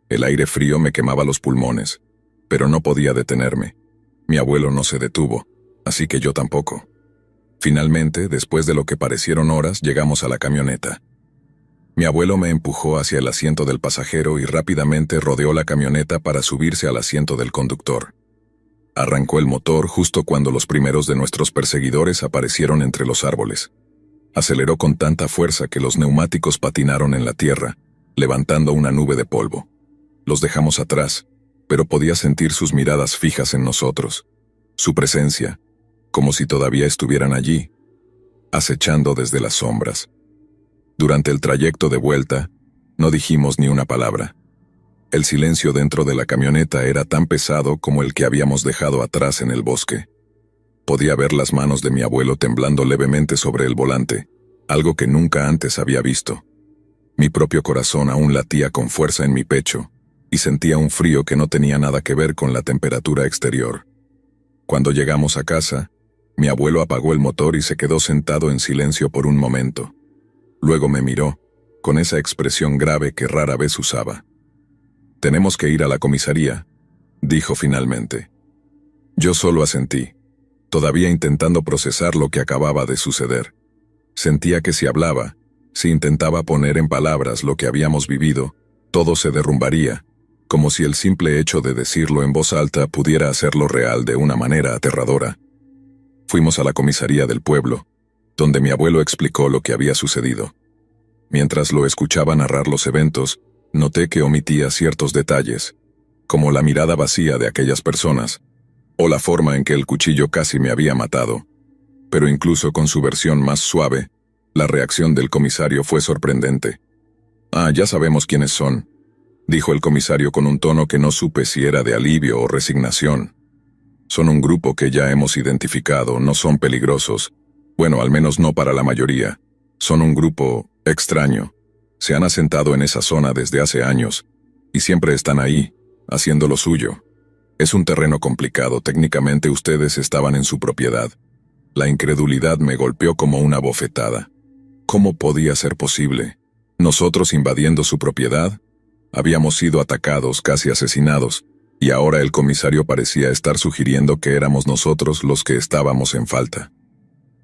El aire frío me quemaba los pulmones, pero no podía detenerme. Mi abuelo no se detuvo, así que yo tampoco. Finalmente, después de lo que parecieron horas, llegamos a la camioneta. Mi abuelo me empujó hacia el asiento del pasajero y rápidamente rodeó la camioneta para subirse al asiento del conductor. Arrancó el motor justo cuando los primeros de nuestros perseguidores aparecieron entre los árboles. Aceleró con tanta fuerza que los neumáticos patinaron en la tierra, levantando una nube de polvo. Los dejamos atrás, pero podía sentir sus miradas fijas en nosotros. Su presencia, como si todavía estuvieran allí, acechando desde las sombras. Durante el trayecto de vuelta, no dijimos ni una palabra. El silencio dentro de la camioneta era tan pesado como el que habíamos dejado atrás en el bosque. Podía ver las manos de mi abuelo temblando levemente sobre el volante, algo que nunca antes había visto. Mi propio corazón aún latía con fuerza en mi pecho, y sentía un frío que no tenía nada que ver con la temperatura exterior. Cuando llegamos a casa, mi abuelo apagó el motor y se quedó sentado en silencio por un momento. Luego me miró, con esa expresión grave que rara vez usaba. «Tenemos que ir a la comisaría», dijo finalmente. Yo solo asentí, todavía intentando procesar lo que acababa de suceder. Sentía que si hablaba, Si intentaba poner en palabras lo que habíamos vivido, todo se derrumbaría, como si el simple hecho de decirlo en voz alta pudiera hacerlo real de una manera aterradora. Fuimos a la comisaría del pueblo, donde mi abuelo explicó lo que había sucedido. Mientras lo escuchaba narrar los eventos, noté que omitía ciertos detalles, como la mirada vacía de aquellas personas, o la forma en que el cuchillo casi me había matado. Pero incluso con su versión más suave, la reacción del comisario fue sorprendente. «Ah, ya sabemos quiénes son», dijo el comisario con un tono que no supe si era de alivio o resignación. «Son un grupo que ya hemos identificado, no son peligrosos. Bueno, al menos no para la mayoría. Son un grupo extraño. Se han asentado en esa zona desde hace años, y siempre están ahí, haciendo lo suyo. Es un terreno complicado, técnicamente ustedes estaban en su propiedad». La incredulidad me golpeó como una bofetada. ¿Cómo podía ser posible? ¿Nosotros invadiendo su propiedad? Habíamos sido atacados, casi asesinados, y ahora el comisario parecía estar sugiriendo que éramos nosotros los que estábamos en falta.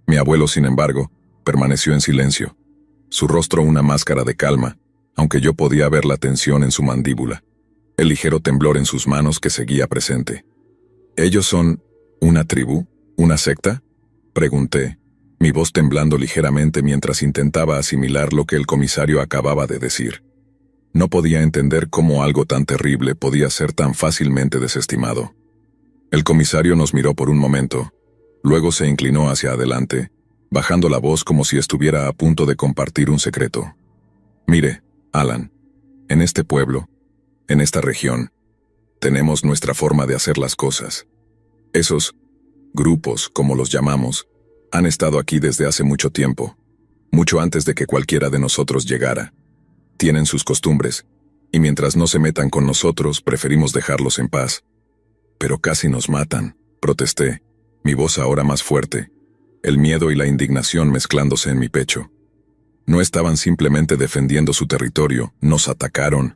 Mi abuelo, sin embargo, permaneció en silencio. Su rostro una máscara de calma, aunque yo podía ver la tensión en su mandíbula, el ligero temblor en sus manos que seguía presente. ¿Ellos son una tribu? ¿Una secta?, pregunté, mi voz temblando ligeramente mientras intentaba asimilar lo que el comisario acababa de decir. No podía entender cómo algo tan terrible podía ser tan fácilmente desestimado. El comisario nos miró por un momento, luego se inclinó hacia adelante, bajando la voz como si estuviera a punto de compartir un secreto. «Mire, Alan, en este pueblo, en esta región, tenemos nuestra forma de hacer las cosas. Esos grupos, como los llamamos, han estado aquí desde hace mucho tiempo, mucho antes de que cualquiera de nosotros llegara. Tienen sus costumbres, y mientras no se metan con nosotros, preferimos dejarlos en paz. Pero casi nos matan», protesté, mi voz ahora más fuerte, el miedo y la indignación mezclándose en mi pecho. No estaban simplemente defendiendo su territorio, nos atacaron.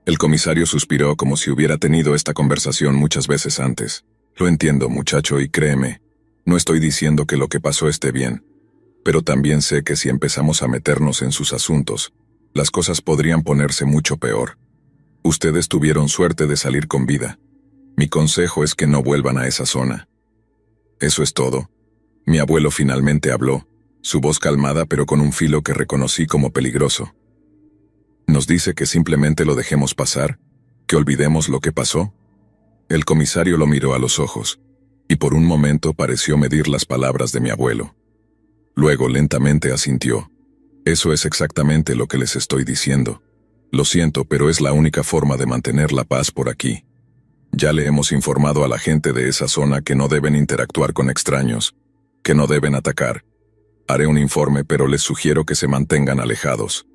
El comisario suspiró como si hubiera tenido esta conversación muchas veces antes. «Lo entiendo, muchacho, y créeme, no estoy diciendo que lo que pasó esté bien, pero también sé que si empezamos a meternos en sus asuntos, las cosas podrían ponerse mucho peor. Ustedes tuvieron suerte de salir con vida. Mi consejo es que no vuelvan a esa zona». «¿Eso es todo?». Mi abuelo finalmente habló, su voz calmada pero con un filo que reconocí como peligroso. «¿Nos dice que simplemente lo dejemos pasar? ¿Que olvidemos lo que pasó?». El comisario lo miró a los ojos, y por un momento pareció medir las palabras de mi abuelo. Luego lentamente asintió. «Eso es exactamente lo que les estoy diciendo. Lo siento, pero es la única forma de mantener la paz por aquí. Ya le hemos informado a la gente de esa zona que no deben interactuar con extraños, que no deben atacar. Haré un informe, pero les sugiero que se mantengan alejados».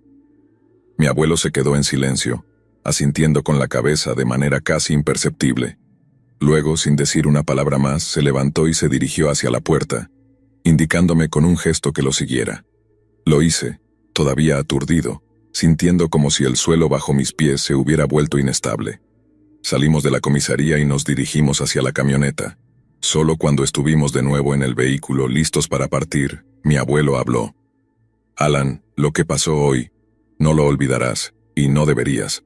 Mi abuelo se quedó en silencio, asintiendo con la cabeza de manera casi imperceptible. Luego, sin decir una palabra más, se levantó y se dirigió hacia la puerta, indicándome con un gesto que lo siguiera. Lo hice, todavía aturdido, sintiendo como si el suelo bajo mis pies se hubiera vuelto inestable. Salimos de la comisaría y nos dirigimos hacia la camioneta. Solo cuando estuvimos de nuevo en el vehículo listos para partir, mi abuelo habló. «Alan, lo que pasó hoy, no lo olvidarás, y no deberías.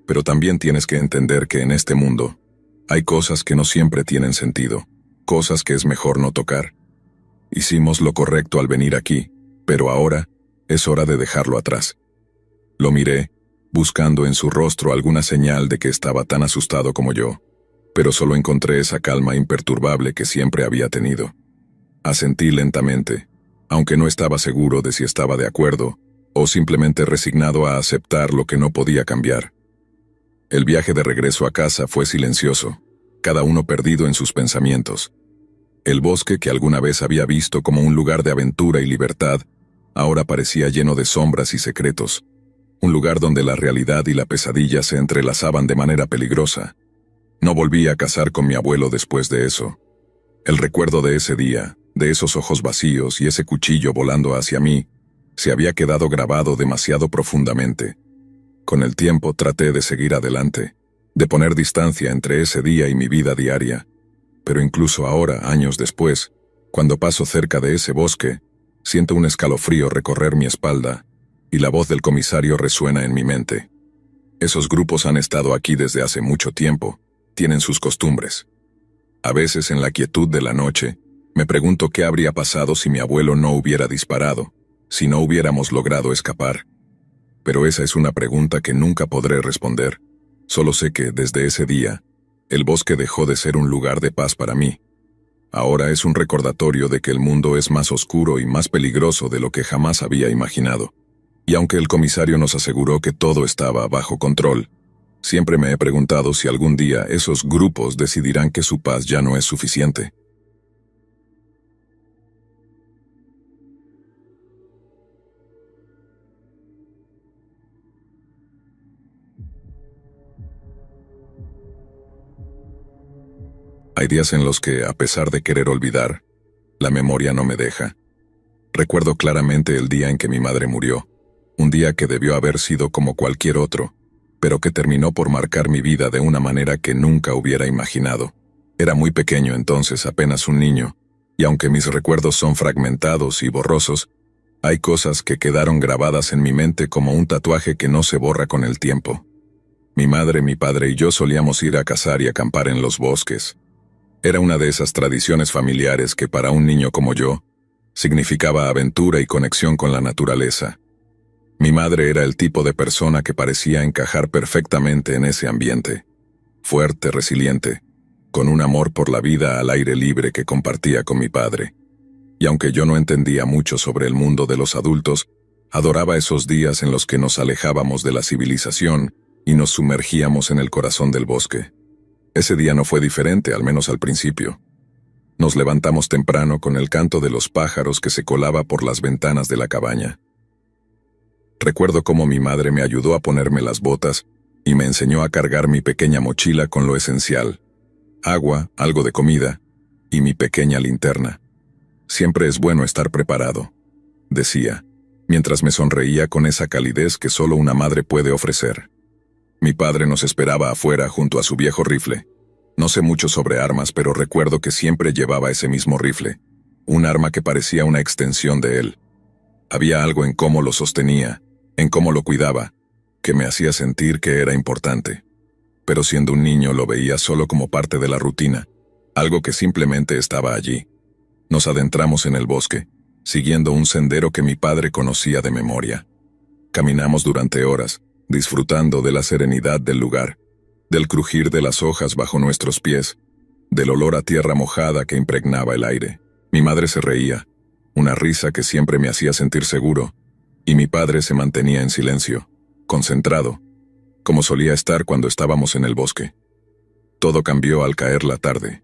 Pero también tienes que entender que en este mundo, hay cosas que no siempre tienen sentido, cosas que es mejor no tocar. Hicimos lo correcto al venir aquí, pero ahora es hora de dejarlo atrás». Lo miré, buscando en su rostro alguna señal de que estaba tan asustado como yo, pero solo encontré esa calma imperturbable que siempre había tenido. Asentí lentamente, aunque no estaba seguro de si estaba de acuerdo o simplemente resignado a aceptar lo que no podía cambiar. El viaje de regreso a casa fue silencioso, cada uno perdido en sus pensamientos. El bosque que alguna vez había visto como un lugar de aventura y libertad, ahora parecía lleno de sombras y secretos, un lugar donde la realidad y la pesadilla se entrelazaban de manera peligrosa. No volví a casar con mi abuelo después de eso. El recuerdo de ese día, de esos ojos vacíos y ese cuchillo volando hacia mí, se había quedado grabado demasiado profundamente. Con el tiempo traté de seguir adelante, de poner distancia entre ese día y mi vida diaria, pero incluso ahora, años después, cuando paso cerca de ese bosque, siento un escalofrío recorrer mi espalda, y la voz del comisario resuena en mi mente. Esos grupos han estado aquí desde hace mucho tiempo, tienen sus costumbres. A veces en la quietud de la noche, me pregunto qué habría pasado si mi abuelo no hubiera disparado, si no hubiéramos logrado escapar. Pero esa es una pregunta que nunca podré responder. Solo sé que, desde ese día, el bosque dejó de ser un lugar de paz para mí. Ahora es un recordatorio de que el mundo es más oscuro y más peligroso de lo que jamás había imaginado. Y aunque el comisario nos aseguró que todo estaba bajo control, siempre me he preguntado si algún día esos grupos decidirán que su paz ya no es suficiente. Hay días en los que, a pesar de querer olvidar, la memoria no me deja. Recuerdo claramente el día en que mi madre murió, un día que debió haber sido como cualquier otro, pero que terminó por marcar mi vida de una manera que nunca hubiera imaginado. Era muy pequeño entonces, apenas un niño, y aunque mis recuerdos son fragmentados y borrosos, hay cosas que quedaron grabadas en mi mente como un tatuaje que no se borra con el tiempo. Mi madre, mi padre y yo solíamos ir a cazar y acampar en los bosques. Era una de esas tradiciones familiares que para un niño como yo, significaba aventura y conexión con la naturaleza. Mi madre era el tipo de persona que parecía encajar perfectamente en ese ambiente. Fuerte, resiliente, con un amor por la vida al aire libre que compartía con mi padre. Y aunque yo no entendía mucho sobre el mundo de los adultos, adoraba esos días en los que nos alejábamos de la civilización y nos sumergíamos en el corazón del bosque. Ese día no fue diferente, al menos al principio. Nos levantamos temprano con el canto de los pájaros que se colaba por las ventanas de la cabaña. Recuerdo cómo mi madre me ayudó a ponerme las botas y me enseñó a cargar mi pequeña mochila con lo esencial: agua, algo de comida y mi pequeña linterna. Siempre es bueno estar preparado, decía, mientras me sonreía con esa calidez que solo una madre puede ofrecer. Mi padre nos esperaba afuera junto a su viejo rifle. No sé mucho sobre armas, pero recuerdo que siempre llevaba ese mismo rifle, un arma que parecía una extensión de él. Había algo en cómo lo sostenía, en cómo lo cuidaba, que me hacía sentir que era importante. Pero siendo un niño lo veía solo como parte de la rutina, algo que simplemente estaba allí. Nos adentramos en el bosque, siguiendo un sendero que mi padre conocía de memoria. Caminamos durante horas, disfrutando de la serenidad del lugar, del crujir de las hojas bajo nuestros pies, del olor a tierra mojada que impregnaba el aire. Mi madre se reía, una risa que siempre me hacía sentir seguro, y mi padre se mantenía en silencio, concentrado, como solía estar cuando estábamos en el bosque. Todo cambió al caer la tarde.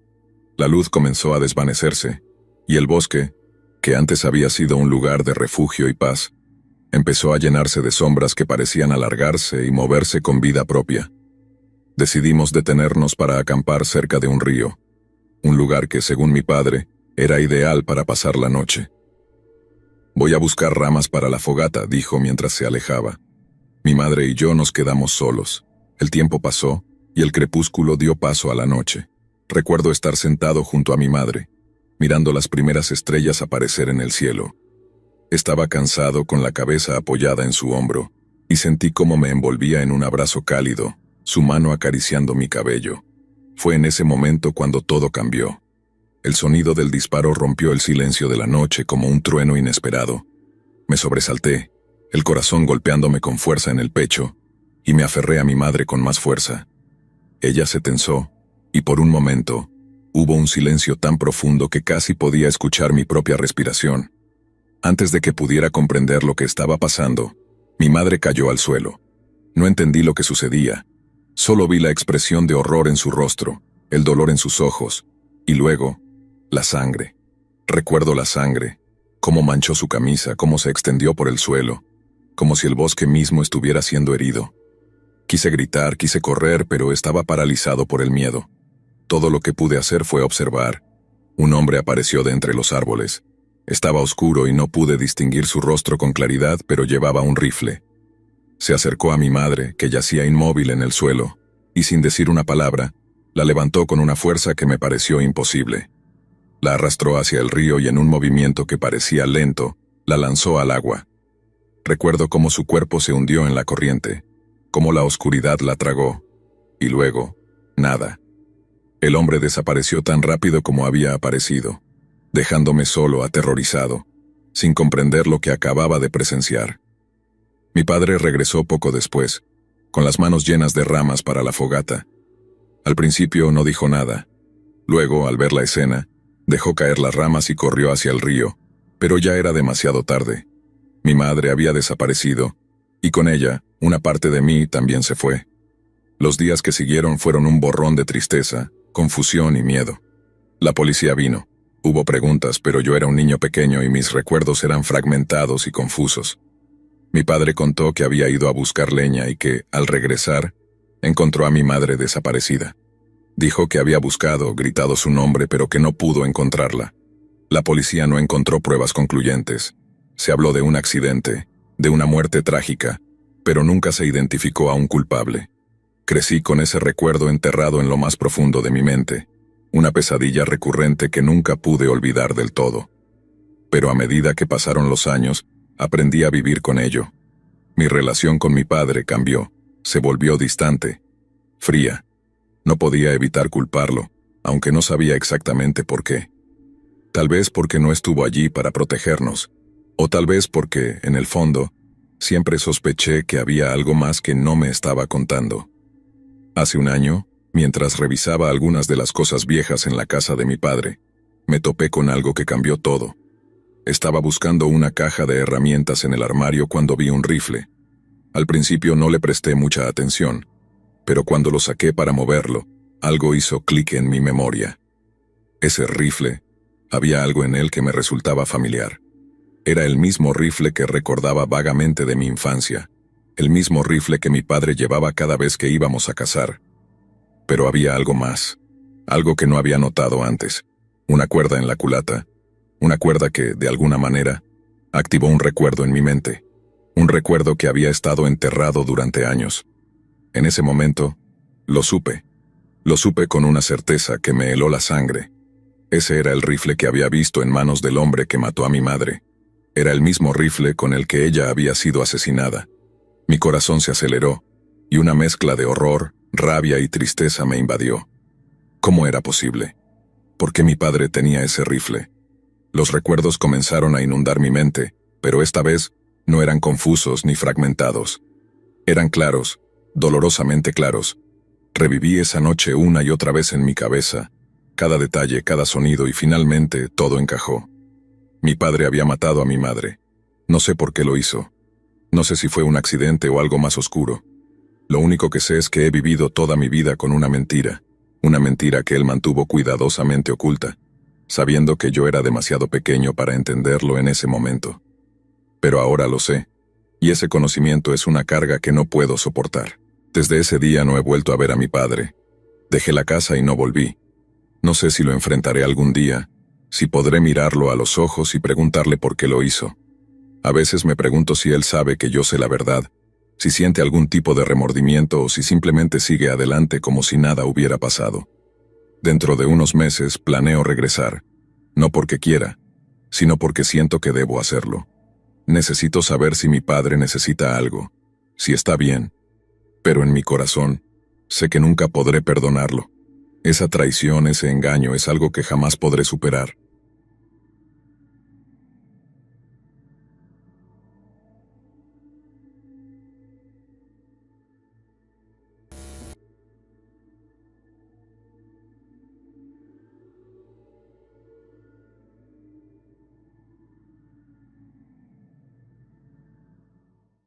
La luz comenzó a desvanecerse, y el bosque, que antes había sido un lugar de refugio y paz, empezó a llenarse de sombras que parecían alargarse y moverse con vida propia. Decidimos detenernos para acampar cerca de un río, un lugar que, según mi padre, era ideal para pasar la noche. «Voy a buscar ramas para la fogata», dijo mientras se alejaba. Mi madre y yo nos quedamos solos. El tiempo pasó, y el crepúsculo dio paso a la noche. Recuerdo estar sentado junto a mi madre, mirando las primeras estrellas aparecer en el cielo. Estaba cansado, con la cabeza apoyada en su hombro, y sentí cómo me envolvía en un abrazo cálido, su mano acariciando mi cabello. Fue en ese momento cuando todo cambió. El sonido del disparo rompió el silencio de la noche como un trueno inesperado. Me sobresalté, el corazón golpeándome con fuerza en el pecho, y me aferré a mi madre con más fuerza. Ella se tensó, y por un momento, hubo un silencio tan profundo que casi podía escuchar mi propia respiración. Antes de que pudiera comprender lo que estaba pasando, mi madre cayó al suelo. No entendí lo que sucedía. Solo vi la expresión de horror en su rostro, el dolor en sus ojos, y luego, la sangre. Recuerdo la sangre, cómo manchó su camisa, cómo se extendió por el suelo, como si el bosque mismo estuviera siendo herido. Quise gritar, quise correr, pero estaba paralizado por el miedo. Todo lo que pude hacer fue observar. Un hombre apareció de entre los árboles. Estaba oscuro y no pude distinguir su rostro con claridad, pero llevaba un rifle. Se acercó a mi madre, que yacía inmóvil en el suelo, y sin decir una palabra, la levantó con una fuerza que me pareció imposible. La arrastró hacia el río y en un movimiento que parecía lento, la lanzó al agua. Recuerdo cómo su cuerpo se hundió en la corriente, cómo la oscuridad la tragó, y luego, nada. El hombre desapareció tan rápido como había aparecido, dejándome solo, aterrorizado, sin comprender lo que acababa de presenciar. Mi padre regresó poco después, con las manos llenas de ramas para la fogata. Al principio no dijo nada. Luego, al ver la escena, dejó caer las ramas y corrió hacia el río, pero ya era demasiado tarde. Mi madre había desaparecido, y con ella, una parte de mí también se fue. Los días que siguieron fueron un borrón de tristeza, confusión y miedo. La policía vino. Hubo preguntas, pero yo era un niño pequeño y mis recuerdos eran fragmentados y confusos. Mi padre contó que había ido a buscar leña y que, al regresar, encontró a mi madre desaparecida. Dijo que había buscado, gritado su nombre, pero que no pudo encontrarla. La policía no encontró pruebas concluyentes. Se habló de un accidente, de una muerte trágica, pero nunca se identificó a un culpable. Crecí con ese recuerdo enterrado en lo más profundo de mi mente, una pesadilla recurrente que nunca pude olvidar del todo. Pero a medida que pasaron los años, aprendí a vivir con ello. Mi relación con mi padre cambió, se volvió distante, fría. No podía evitar culparlo, aunque no sabía exactamente por qué. Tal vez porque no estuvo allí para protegernos, o tal vez porque, en el fondo, siempre sospeché que había algo más que no me estaba contando. Hace un año, mientras revisaba algunas de las cosas viejas en la casa de mi padre, me topé con algo que cambió todo. Estaba buscando una caja de herramientas en el armario cuando vi un rifle. Al principio no le presté mucha atención, pero cuando lo saqué para moverlo, algo hizo clic en mi memoria. Ese rifle, había algo en él que me resultaba familiar. Era el mismo rifle que recordaba vagamente de mi infancia, el mismo rifle que mi padre llevaba cada vez que íbamos a cazar. Pero había algo más, algo que no había notado antes, una cuerda en la culata, una cuerda que, de alguna manera, activó un recuerdo en mi mente, un recuerdo que había estado enterrado durante años. En ese momento, lo supe con una certeza que me heló la sangre. Ese era el rifle que había visto en manos del hombre que mató a mi madre. Era el mismo rifle con el que ella había sido asesinada. Mi corazón se aceleró, y una mezcla de horror, rabia y tristeza me invadió. ¿Cómo era posible? ¿Por qué mi padre tenía ese rifle? Los recuerdos comenzaron a inundar mi mente, pero esta vez no eran confusos ni fragmentados. Eran claros, dolorosamente claros. Reviví esa noche una y otra vez en mi cabeza, cada detalle, cada sonido y finalmente todo encajó. Mi padre había matado a mi madre. No sé por qué lo hizo. No sé si fue un accidente o algo más oscuro. Lo único que sé es que he vivido toda mi vida con una mentira que él mantuvo cuidadosamente oculta, sabiendo que yo era demasiado pequeño para entenderlo en ese momento. Pero ahora lo sé, y ese conocimiento es una carga que no puedo soportar. Desde ese día no he vuelto a ver a mi padre. Dejé la casa y no volví. No sé si lo enfrentaré algún día, si podré mirarlo a los ojos y preguntarle por qué lo hizo. A veces me pregunto si él sabe que yo sé la verdad, si siente algún tipo de remordimiento o si simplemente sigue adelante como si nada hubiera pasado. Dentro de unos meses planeo regresar, no porque quiera, sino porque siento que debo hacerlo. Necesito saber si mi padre necesita algo, si está bien, pero en mi corazón, sé que nunca podré perdonarlo. Esa traición, ese engaño es algo que jamás podré superar.